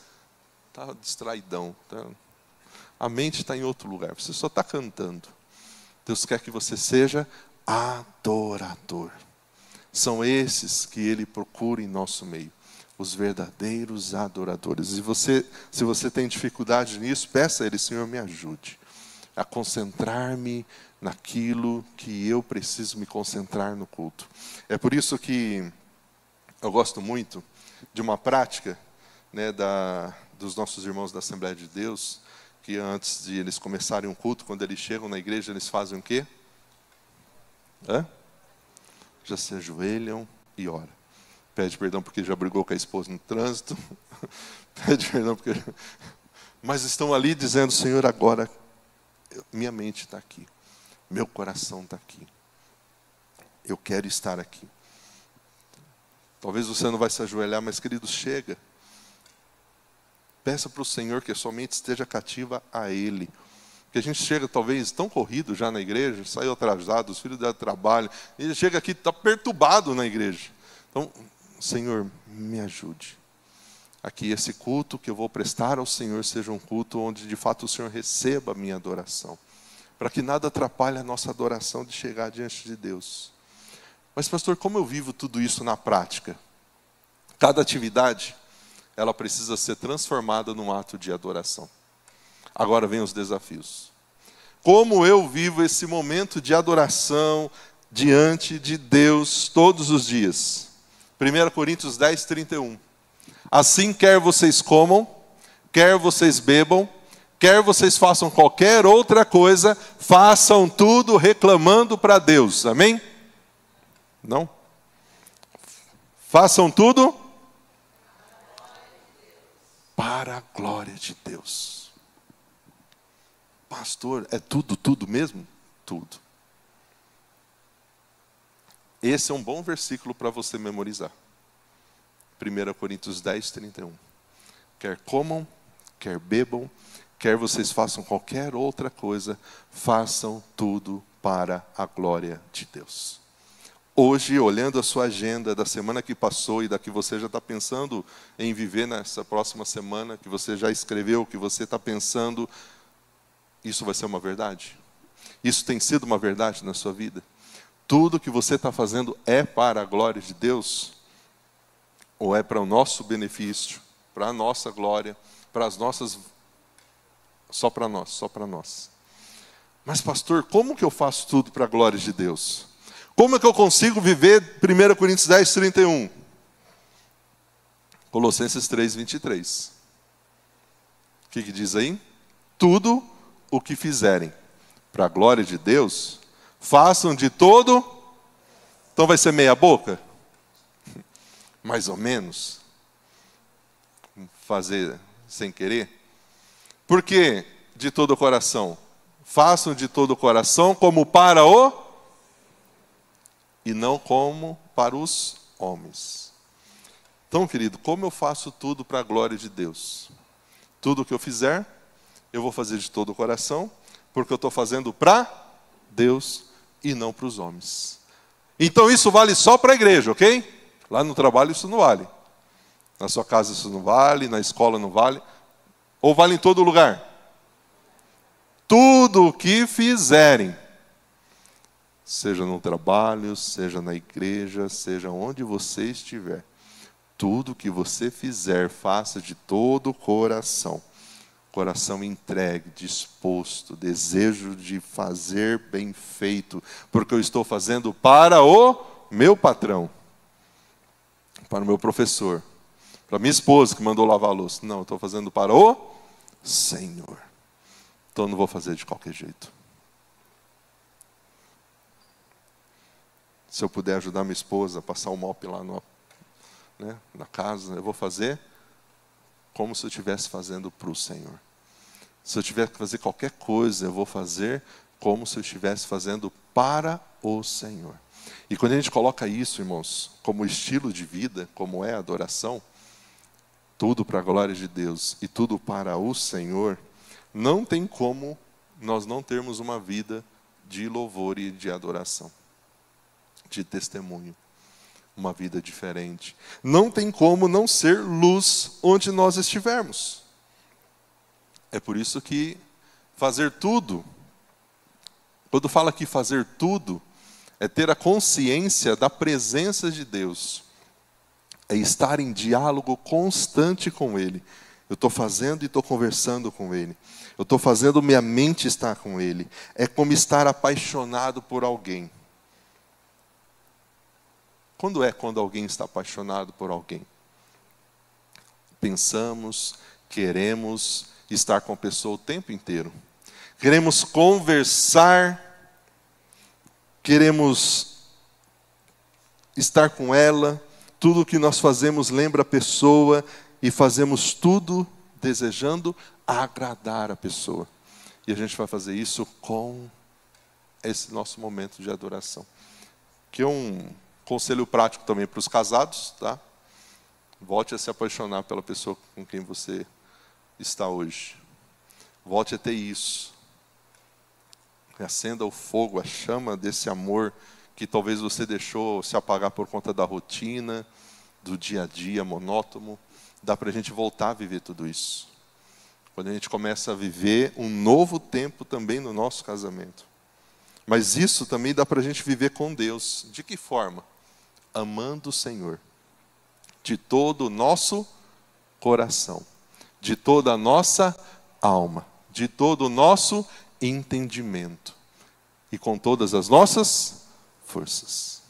está distraidão. A mente está em outro lugar, você só está cantando. Deus quer que você seja adorador. São esses que Ele procura em nosso meio, os verdadeiros adoradores. E se você tem dificuldade nisso, peça a Ele: Senhor, me ajude a concentrar-me naquilo que eu preciso me concentrar no culto. É por isso que eu gosto muito de uma prática, né, dos nossos irmãos da Assembleia de Deus, que antes de eles começarem um culto, quando eles chegam na igreja, eles fazem o quê? Já se ajoelham e oram. Pede perdão porque já brigou com a esposa no trânsito. Pede perdão porque... Mas estão ali dizendo: Senhor, agora minha mente está aqui. Meu coração está aqui. Eu quero estar aqui. Talvez você não vai se ajoelhar, mas, querido, chega. Peça para o Senhor que a sua mente esteja cativa a Ele. Porque a gente chega, talvez, tão corrido já na igreja, saiu atrasado, os filhos deram trabalho, e chega aqui, está perturbado na igreja. Então, Senhor, me ajude. Aqui, esse culto que eu vou prestar ao Senhor seja um culto onde, de fato, o Senhor receba a minha adoração. Para que nada atrapalhe a nossa adoração de chegar diante de Deus. Mas, pastor, como eu vivo tudo isso na prática? Cada atividade, ela precisa ser transformada num ato de adoração. Agora vem os desafios. Como eu vivo esse momento de adoração diante de Deus todos os dias? 1 Coríntios 10, 31. Assim, quer vocês comam, quer vocês bebam, quer vocês façam qualquer outra coisa, façam tudo reclamando para Deus. Amém? Não? Façam tudo para a glória de Deus. Pastor, é tudo mesmo? Tudo. Esse é um bom versículo para você memorizar. 1 Coríntios 10, 31. Quer comam, quer bebam, quer vocês façam qualquer outra coisa, façam tudo para a glória de Deus. Hoje, olhando a sua agenda da semana que passou e da que você já está pensando em viver nessa próxima semana, que você já escreveu, que você está pensando, isso vai ser uma verdade? Isso tem sido uma verdade na sua vida? Tudo que você está fazendo é para a glória de Deus? Ou é para o nosso benefício, para a nossa glória, para as nossas... Só para nós. Mas, pastor, como que eu faço tudo para a glória de Deus? Como é que eu consigo viver 1 Coríntios 10, 31? Colossenses 3, 23. O que diz aí? Tudo o que fizerem para a glória de Deus, façam de todo. Então vai ser meia boca? Mais ou menos. Fazer sem querer. Por que de todo o coração? Façam de todo o coração como para o... e não como para os homens. Então, querido, como eu faço tudo para a glória de Deus? Tudo que eu fizer, eu vou fazer de todo o coração, porque eu estou fazendo para Deus e não para os homens. Então isso vale só para a igreja, ok? Lá no trabalho isso não vale. Na sua casa isso não vale, na escola não vale. Ou vale em todo lugar? Tudo o que fizerem, seja no trabalho, seja na igreja, seja onde você estiver. Tudo que você fizer, faça de todo o coração. Coração entregue, disposto, desejo de fazer bem feito. Porque eu estou fazendo para o meu patrão. Para o meu professor. Para minha esposa que mandou lavar a louça. Não, eu estou fazendo para o Senhor. Então eu não vou fazer de qualquer jeito. Se eu puder ajudar minha esposa a passar o mop lá na casa, eu vou fazer como se eu estivesse fazendo para o Senhor. Se eu tiver que fazer qualquer coisa, eu vou fazer como se eu estivesse fazendo para o Senhor. E quando a gente coloca isso, irmãos, como estilo de vida, como é a adoração, tudo para a glória de Deus e tudo para o Senhor, não tem como nós não termos uma vida de louvor e de adoração. De testemunho, uma vida diferente. Não tem como não ser luz onde nós estivermos. É por isso que fazer tudo, quando fala aqui fazer tudo, é ter a consciência da presença de Deus, é estar em diálogo constante com Ele. Eu estou fazendo e estou conversando com Ele. Eu estou fazendo, minha mente está com Ele. É como estar apaixonado por alguém. Quando alguém está apaixonado por alguém? Pensamos, queremos estar com a pessoa o tempo inteiro. Queremos conversar, queremos estar com ela. Tudo o que nós fazemos lembra a pessoa e fazemos tudo desejando agradar a pessoa. E a gente vai fazer isso com esse nosso momento de adoração. Que Conselho prático também para os casados, tá? Volte a se apaixonar pela pessoa com quem você está hoje. Volte a ter isso. Acenda o fogo, a chama desse amor que talvez você deixou se apagar por conta da rotina, do dia a dia monótono. Dá para a gente voltar a viver tudo isso. Quando a gente começa a viver um novo tempo também no nosso casamento. Mas isso também dá para a gente viver com Deus. De que forma? Amando o Senhor. De todo o nosso coração. De toda a nossa alma. De todo o nosso entendimento. E com todas as nossas forças.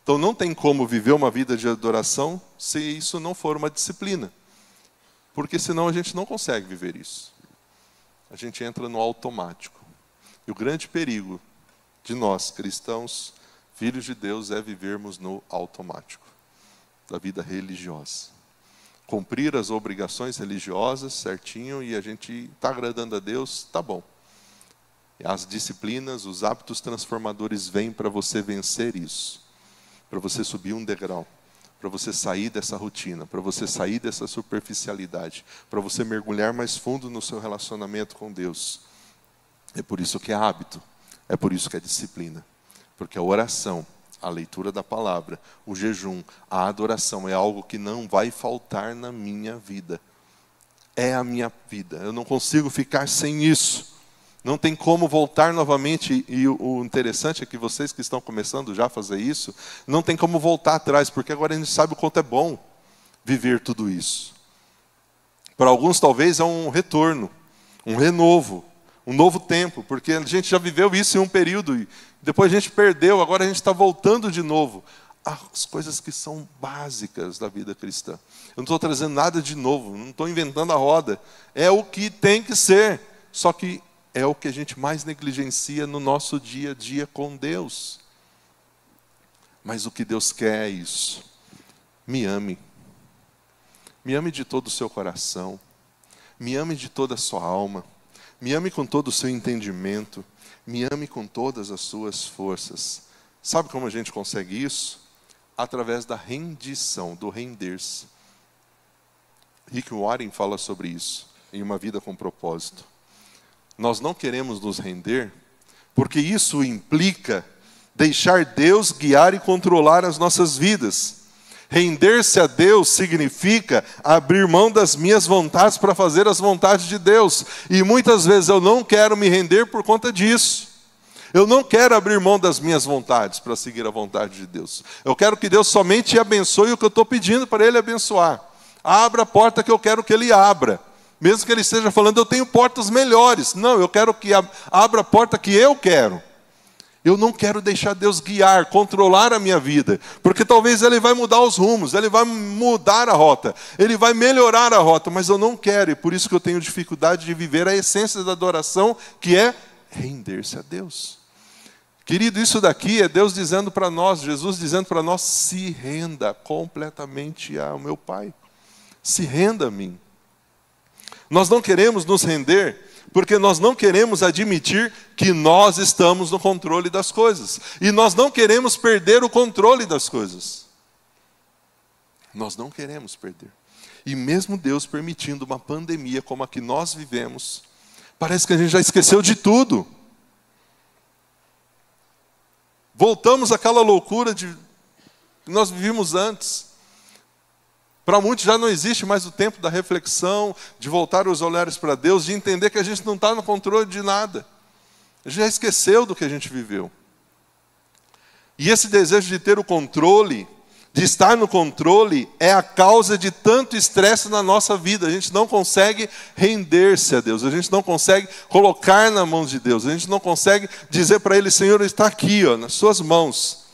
Então não tem como viver uma vida de adoração se isso não for uma disciplina. Porque senão a gente não consegue viver isso. A gente entra no automático. E o grande perigo de nós, cristãos, filhos de Deus, é vivermos no automático da vida religiosa. Cumprir as obrigações religiosas certinho e a gente está agradando a Deus, tá bom. As disciplinas, os hábitos transformadores vêm para você vencer isso. Para você subir um degrau. Para você sair dessa rotina. Para você sair dessa superficialidade. Para você mergulhar mais fundo no seu relacionamento com Deus. É por isso que é hábito. É por isso que é disciplina. Porque a oração, a leitura da palavra, o jejum, a adoração é algo que não vai faltar na minha vida. É a minha vida. Eu não consigo ficar sem isso. Não tem como voltar novamente, e o interessante é que vocês que estão começando já a fazer isso, não tem como voltar atrás, porque agora a gente sabe o quanto é bom viver tudo isso. Para alguns talvez é um retorno, um renovo, um novo tempo, porque a gente já viveu isso em um período, e depois a gente perdeu, agora a gente está voltando de novo. As coisas que são básicas da vida cristã. Eu não estou trazendo nada de novo, não estou inventando a roda. É o que tem que ser, só que é o que a gente mais negligencia no nosso dia a dia com Deus. Mas o que Deus quer é isso. Me ame. Me ame de todo o seu coração. Me ame de toda a sua alma. Me ame com todo o seu entendimento. Me ame com todas as suas forças. Sabe como a gente consegue isso? Através da rendição, do render-se. Rick Warren fala sobre isso em Uma Vida com Propósito. Nós não queremos nos render, porque isso implica deixar Deus guiar e controlar as nossas vidas. Render-se a Deus significa abrir mão das minhas vontades para fazer as vontades de Deus. E muitas vezes eu não quero me render por conta disso. Eu não quero abrir mão das minhas vontades para seguir a vontade de Deus. Eu quero que Deus somente abençoe o que eu estou pedindo para Ele abençoar. Abra a porta que eu quero que Ele abra. Mesmo que Ele esteja falando, eu tenho portas melhores. Não, eu quero que abra a porta que eu quero. Eu não quero deixar Deus guiar, controlar a minha vida. Porque talvez Ele vai mudar os rumos, Ele vai mudar a rota, Ele vai melhorar a rota, mas eu não quero. E por isso que eu tenho dificuldade de viver a essência da adoração, que é render-se a Deus. Querido, isso daqui é Deus dizendo para nós, Jesus dizendo para nós, se renda completamente ao meu Pai. Se renda a mim. Nós não queremos nos render porque nós não queremos admitir que nós estamos no controle das coisas. E nós não queremos perder o controle das coisas. Nós não queremos perder. E mesmo Deus permitindo uma pandemia como a que nós vivemos, parece que a gente já esqueceu de tudo. Voltamos àquela loucura que nós vivíamos antes. Para muitos já não existe mais o tempo da reflexão, de voltar os olhares para Deus, de entender que a gente não está no controle de nada. A gente já esqueceu do que a gente viveu. E esse desejo de ter o controle, de estar no controle, é a causa de tanto estresse na nossa vida. A gente não consegue render-se a Deus, a gente não consegue colocar na mão de Deus, a gente não consegue dizer para Ele, Senhor, está aqui, ó, nas suas mãos.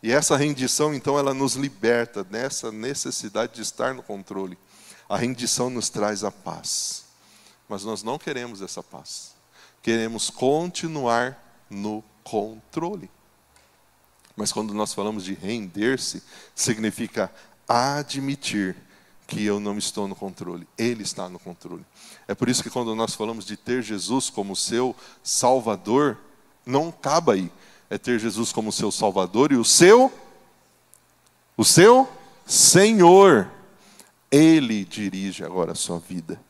E essa rendição, então, ela nos liberta dessa necessidade de estar no controle. A rendição nos traz a paz. Mas nós não queremos essa paz. Queremos continuar no controle. Mas quando nós falamos de render-se, significa admitir que eu não estou no controle. Ele está no controle. É por isso que quando nós falamos de ter Jesus como seu Salvador, não acaba aí. é ter Jesus como seu Salvador e o seu Senhor. Ele dirige agora a sua vida.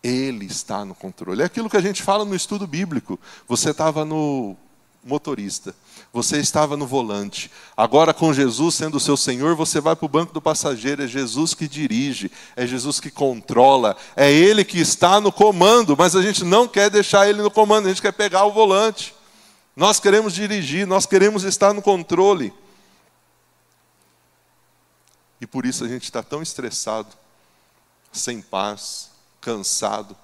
Ele está no controle. É aquilo que a gente fala no estudo bíblico. Você estava no motorista, você estava no volante. Agora, com Jesus sendo o seu Senhor, você vai para o banco do passageiro. É Jesus que dirige, é Jesus que controla, é Ele que está no comando. Mas a gente não quer deixar Ele no comando, a gente quer pegar o volante. Nós queremos dirigir, nós queremos estar no controle. E por isso a gente está tão estressado, sem paz, cansado.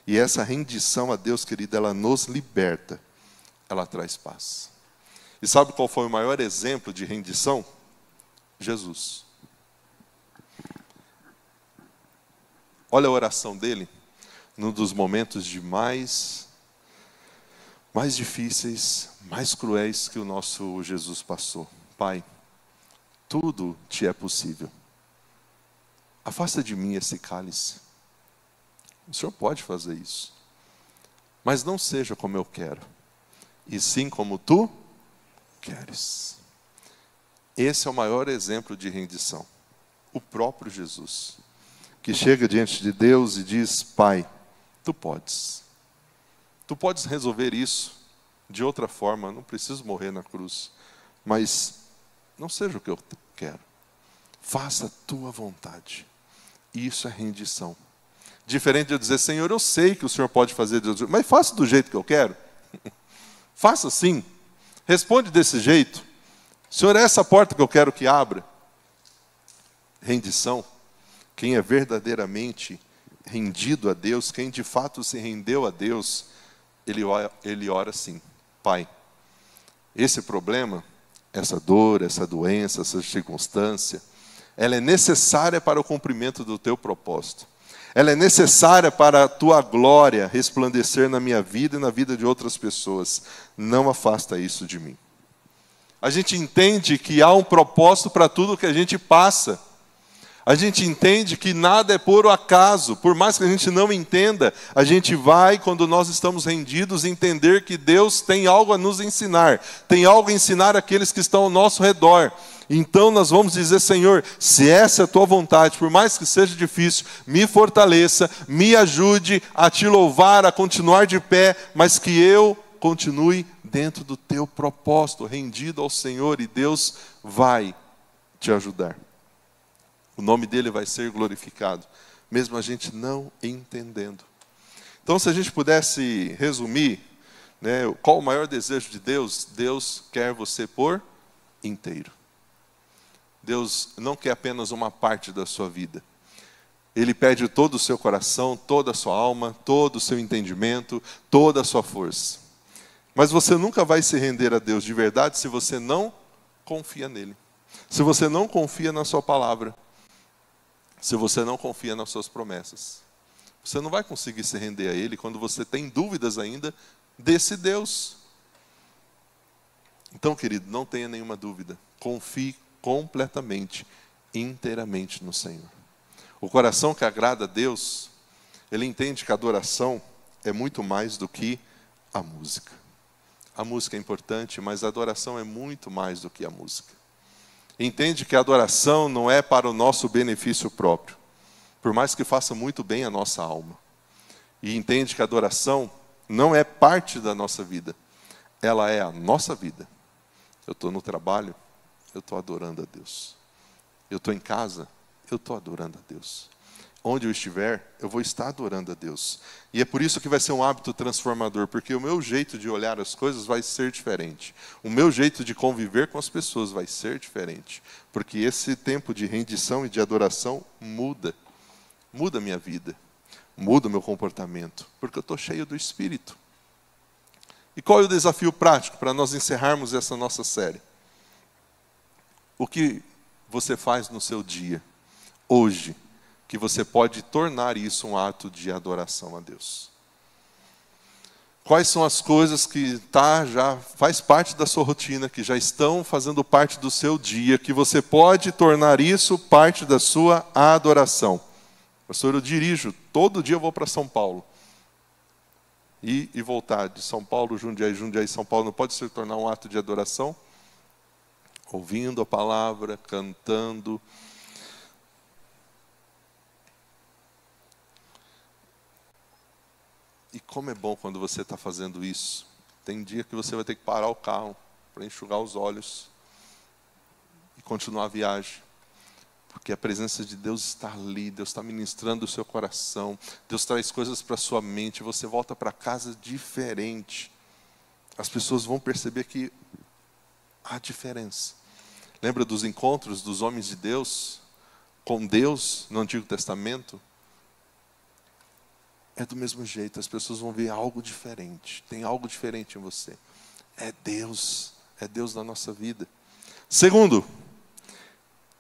E essa rendição a Deus, querido, ela nos liberta. Ela traz paz. E sabe qual foi o maior exemplo de rendição? Jesus. Olha a oração dele, num dos momentos de mais difíceis, mais cruéis que o nosso Jesus passou. Pai, tudo te é possível. Afasta de mim esse cálice. O Senhor pode fazer isso. Mas não seja como eu quero, e sim como tu queres. Esse é o maior exemplo de rendição. O próprio Jesus, que chega diante de Deus e diz: Pai, tu podes. Tu podes resolver isso de outra forma, não preciso morrer na cruz. Mas não seja o que eu quero. Faça a tua vontade. Isso é rendição. Diferente de eu dizer: Senhor, eu sei que o Senhor pode fazer, mas faça do jeito que eu quero. Faça assim. Responde desse jeito. Senhor, é essa porta que eu quero que abra. Rendição. Quem é verdadeiramente rendido a Deus, quem de fato se rendeu a Deus, ele ora assim: Pai, esse problema, essa dor, essa doença, essa circunstância, ela é necessária para o cumprimento do teu propósito. Ela é necessária para a tua glória resplandecer na minha vida e na vida de outras pessoas. Não afasta isso de mim. A gente entende que há um propósito para tudo que a gente passa. A gente entende que nada é por acaso. Por mais que a gente não entenda, a gente vai, quando nós estamos rendidos, entender que Deus tem algo a nos ensinar. Tem algo a ensinar àqueles que estão ao nosso redor. Então nós vamos dizer: Senhor, se essa é a tua vontade, por mais que seja difícil, me fortaleça, me ajude a te louvar, a continuar de pé, mas que eu continue dentro do teu propósito, rendido ao Senhor, e Deus vai te ajudar. O nome dele vai ser glorificado, mesmo a gente não entendendo. Então, se a gente pudesse resumir, né, qual o maior desejo de Deus? Deus quer você por inteiro. Deus não quer apenas uma parte da sua vida. Ele pede todo o seu coração, toda a sua alma, todo o seu entendimento, toda a sua força. Mas você nunca vai se render a Deus de verdade se você não confia nele. Se você não confia na sua palavra. Se você não confia nas suas promessas. Você não vai conseguir se render a ele quando você tem dúvidas ainda desse Deus. Então, querido, não tenha nenhuma dúvida. Confie completamente, inteiramente no Senhor. O coração que agrada a Deus, ele entende que a adoração é muito mais do que a música. A música é importante, mas a adoração é muito mais do que a música. Entende que a adoração não é para o nosso benefício próprio, por mais que faça muito bem a nossa alma. E entende que a adoração não é parte da nossa vida, ela é a nossa vida. Eu estou no trabalho, eu estou adorando a Deus. Eu estou em casa, eu estou adorando a Deus. Onde eu estiver, eu vou estar adorando a Deus. E é por isso que vai ser um hábito transformador, porque o meu jeito de olhar as coisas vai ser diferente. O meu jeito de conviver com as pessoas vai ser diferente. Porque esse tempo de rendição e de adoração muda a minha vida, muda o meu comportamento, porque eu estou cheio do Espírito. E qual é o desafio prático para nós encerrarmos essa nossa série? O que você faz no seu dia, hoje, que você pode tornar isso um ato de adoração a Deus? Quais são as coisas que já faz parte da sua rotina, que já estão fazendo parte do seu dia, que você pode tornar isso parte da sua adoração? Pastor, eu dirijo, todo dia eu vou para São Paulo. Ir e voltar de São Paulo, Jundiaí, Jundiaí, São Paulo, não pode se tornar um ato de adoração? Ouvindo a palavra, cantando. E como é bom quando você está fazendo isso. Tem dia que você vai ter que parar o carro para enxugar os olhos e continuar a viagem. Porque a presença de Deus está ali, Deus está ministrando o seu coração, Deus traz coisas para a sua mente, você volta para casa diferente. As pessoas vão perceber que há diferença. Lembra dos encontros dos homens de Deus com Deus no Antigo Testamento? É do mesmo jeito, as pessoas vão ver algo diferente, tem algo diferente em você. É Deus na nossa vida. Segundo,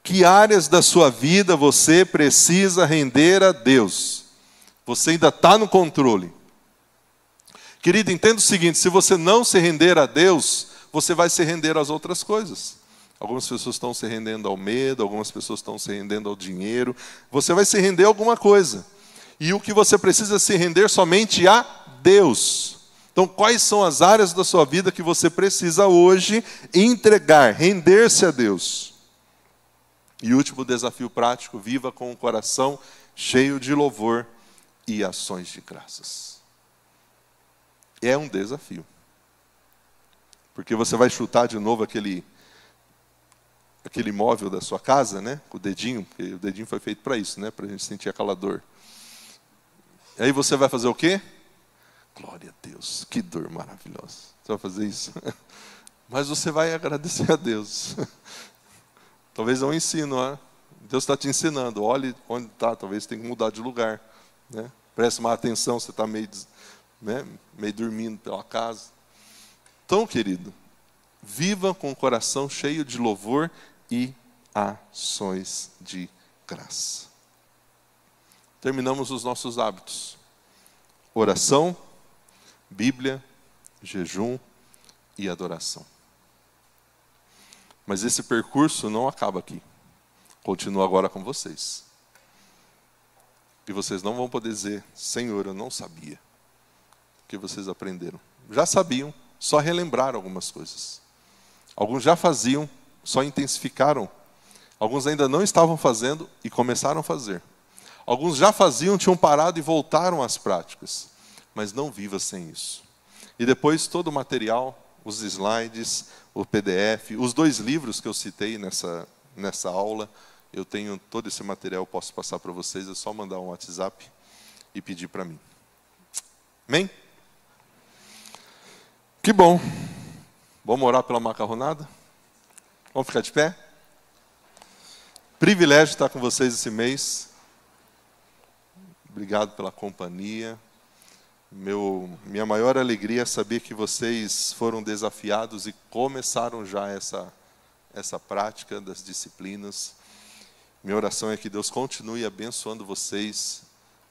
que áreas da sua vida você precisa render a Deus? Você ainda está no controle. Querido, entenda o seguinte, se você não se render a Deus, você vai se render às outras coisas. Algumas pessoas estão se rendendo ao medo, algumas pessoas estão se rendendo ao dinheiro. Você vai se render a alguma coisa. E o que você precisa se render somente a Deus. Então, quais são as áreas da sua vida que você precisa hoje entregar, render-se a Deus? E último desafio prático, viva com o coração cheio de louvor e ações de graças. É um desafio. Porque você vai chutar de novo aquele móvel da sua casa, né? Com o dedinho, porque o dedinho foi feito para isso, né? Para a gente sentir aquela dor. E aí você vai fazer o quê? Glória a Deus, que dor maravilhosa. Você vai fazer isso? Mas você vai agradecer a Deus. Talvez é um ensino, né? Deus está te ensinando. Olhe onde está, talvez você tenha que mudar de lugar. Né? Preste mais atenção, você está meio dormindo pela casa. Então, querido, viva com o coração cheio de louvor e ações de graça. Terminamos os nossos hábitos. Oração, Bíblia, jejum e adoração. Mas esse percurso não acaba aqui. Continua agora com vocês. E vocês não vão poder dizer, Senhor, eu não sabia. Porque vocês aprenderam. Já sabiam, só relembraram algumas coisas. Alguns já faziam, só intensificaram. Alguns ainda não estavam fazendo e começaram a fazer. Alguns já faziam, tinham parado e voltaram às práticas. Mas não viva sem isso. E depois todo o material, os slides, o PDF, os 2 livros que eu citei nessa aula, eu tenho todo esse material, eu posso passar para vocês, é só mandar um WhatsApp e pedir para mim. Amém? Que bom. Vamos orar pela macarronada? Vamos ficar de pé? Privilégio estar com vocês esse mês. Obrigado pela companhia. Minha maior alegria é saber que vocês foram desafiados e começaram já essa prática das disciplinas. Minha oração é que Deus continue abençoando vocês,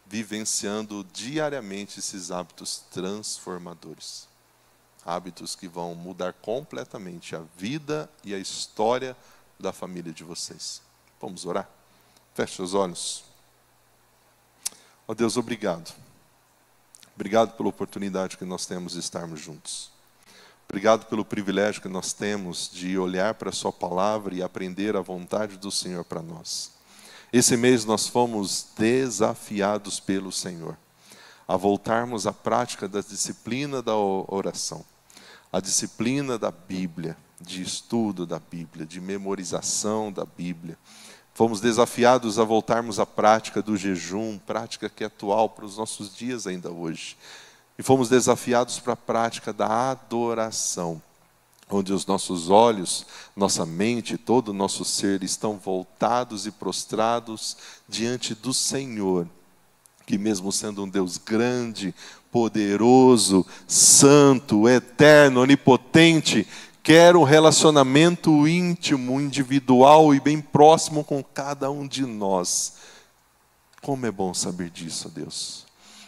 vivenciando diariamente esses hábitos transformadores. Hábitos que vão mudar completamente a vida e a história da família de vocês. Vamos orar? Feche os olhos. Ó Deus, obrigado. Obrigado pela oportunidade que nós temos de estarmos juntos. Obrigado pelo privilégio que nós temos de olhar para a sua palavra e aprender a vontade do Senhor para nós. Esse mês nós fomos desafiados pelo Senhor a voltarmos à prática da disciplina da oração, a disciplina da Bíblia, de estudo da Bíblia, de memorização da Bíblia. Fomos desafiados a voltarmos à prática do jejum, prática que é atual para os nossos dias ainda hoje. E fomos desafiados para a prática da adoração, onde os nossos olhos, nossa mente, todo o nosso ser estão voltados e prostrados diante do Senhor, que mesmo sendo um Deus grande, poderoso, santo, eterno, onipotente, quer um relacionamento íntimo, individual e bem próximo com cada um de nós. Como é bom saber disso, Deus.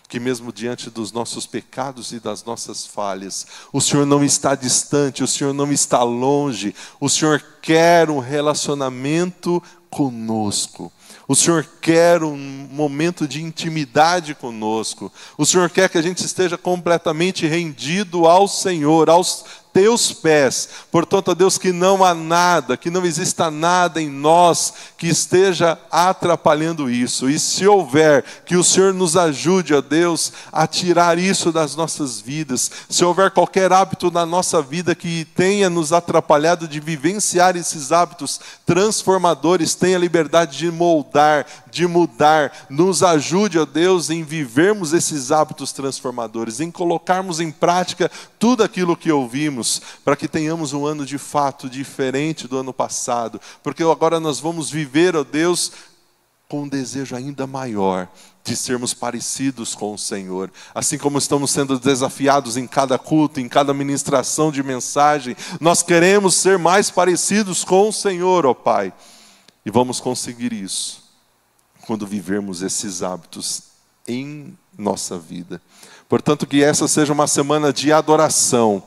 Que mesmo diante dos nossos pecados e das nossas falhas, o Senhor não está distante, o Senhor não está longe, o Senhor quer um relacionamento conosco. O Senhor quer um momento de intimidade conosco. O Senhor quer que a gente esteja completamente rendido ao Senhor, aos teus pés. Portanto, ó Deus, que não há nada, que não exista nada em nós que esteja atrapalhando isso. E se houver, que o Senhor nos ajude, ó Deus, a tirar isso das nossas vidas. Se houver qualquer hábito na nossa vida que tenha nos atrapalhado de vivenciar esses hábitos transformadores, tenha liberdade de moldar, de mudar. Nos ajude, ó Deus, em vivermos esses hábitos transformadores, em colocarmos em prática tudo aquilo que ouvimos, para que tenhamos um ano de fato diferente do ano passado, porque agora nós vamos viver, ó Deus, com um desejo ainda maior de sermos parecidos com o Senhor. Assim como estamos sendo desafiados em cada culto, em cada ministração de mensagem, nós queremos ser mais parecidos com o Senhor, ó Pai. E vamos conseguir isso quando vivermos esses hábitos em nossa vida. Portanto, que essa seja uma semana de adoração,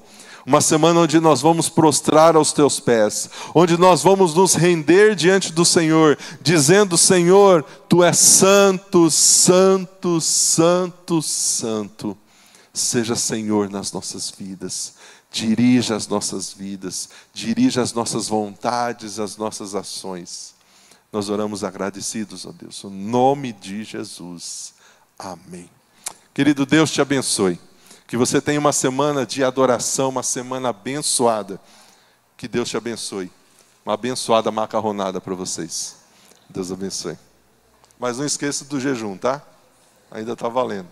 uma semana onde nós vamos prostrar aos teus pés, onde nós vamos nos render diante do Senhor, dizendo: Senhor, Tu és santo, santo, santo, santo. Seja Senhor nas nossas vidas, dirija as nossas vidas, dirija as nossas vontades, as nossas ações. Nós oramos agradecidos, ó Deus, no nome de Jesus. Amém. Querido Deus, te abençoe. Que você tenha uma semana de adoração, uma semana abençoada. Que Deus te abençoe. Uma abençoada macarronada para vocês. Deus abençoe. Mas não esqueça do jejum, tá? Ainda está valendo.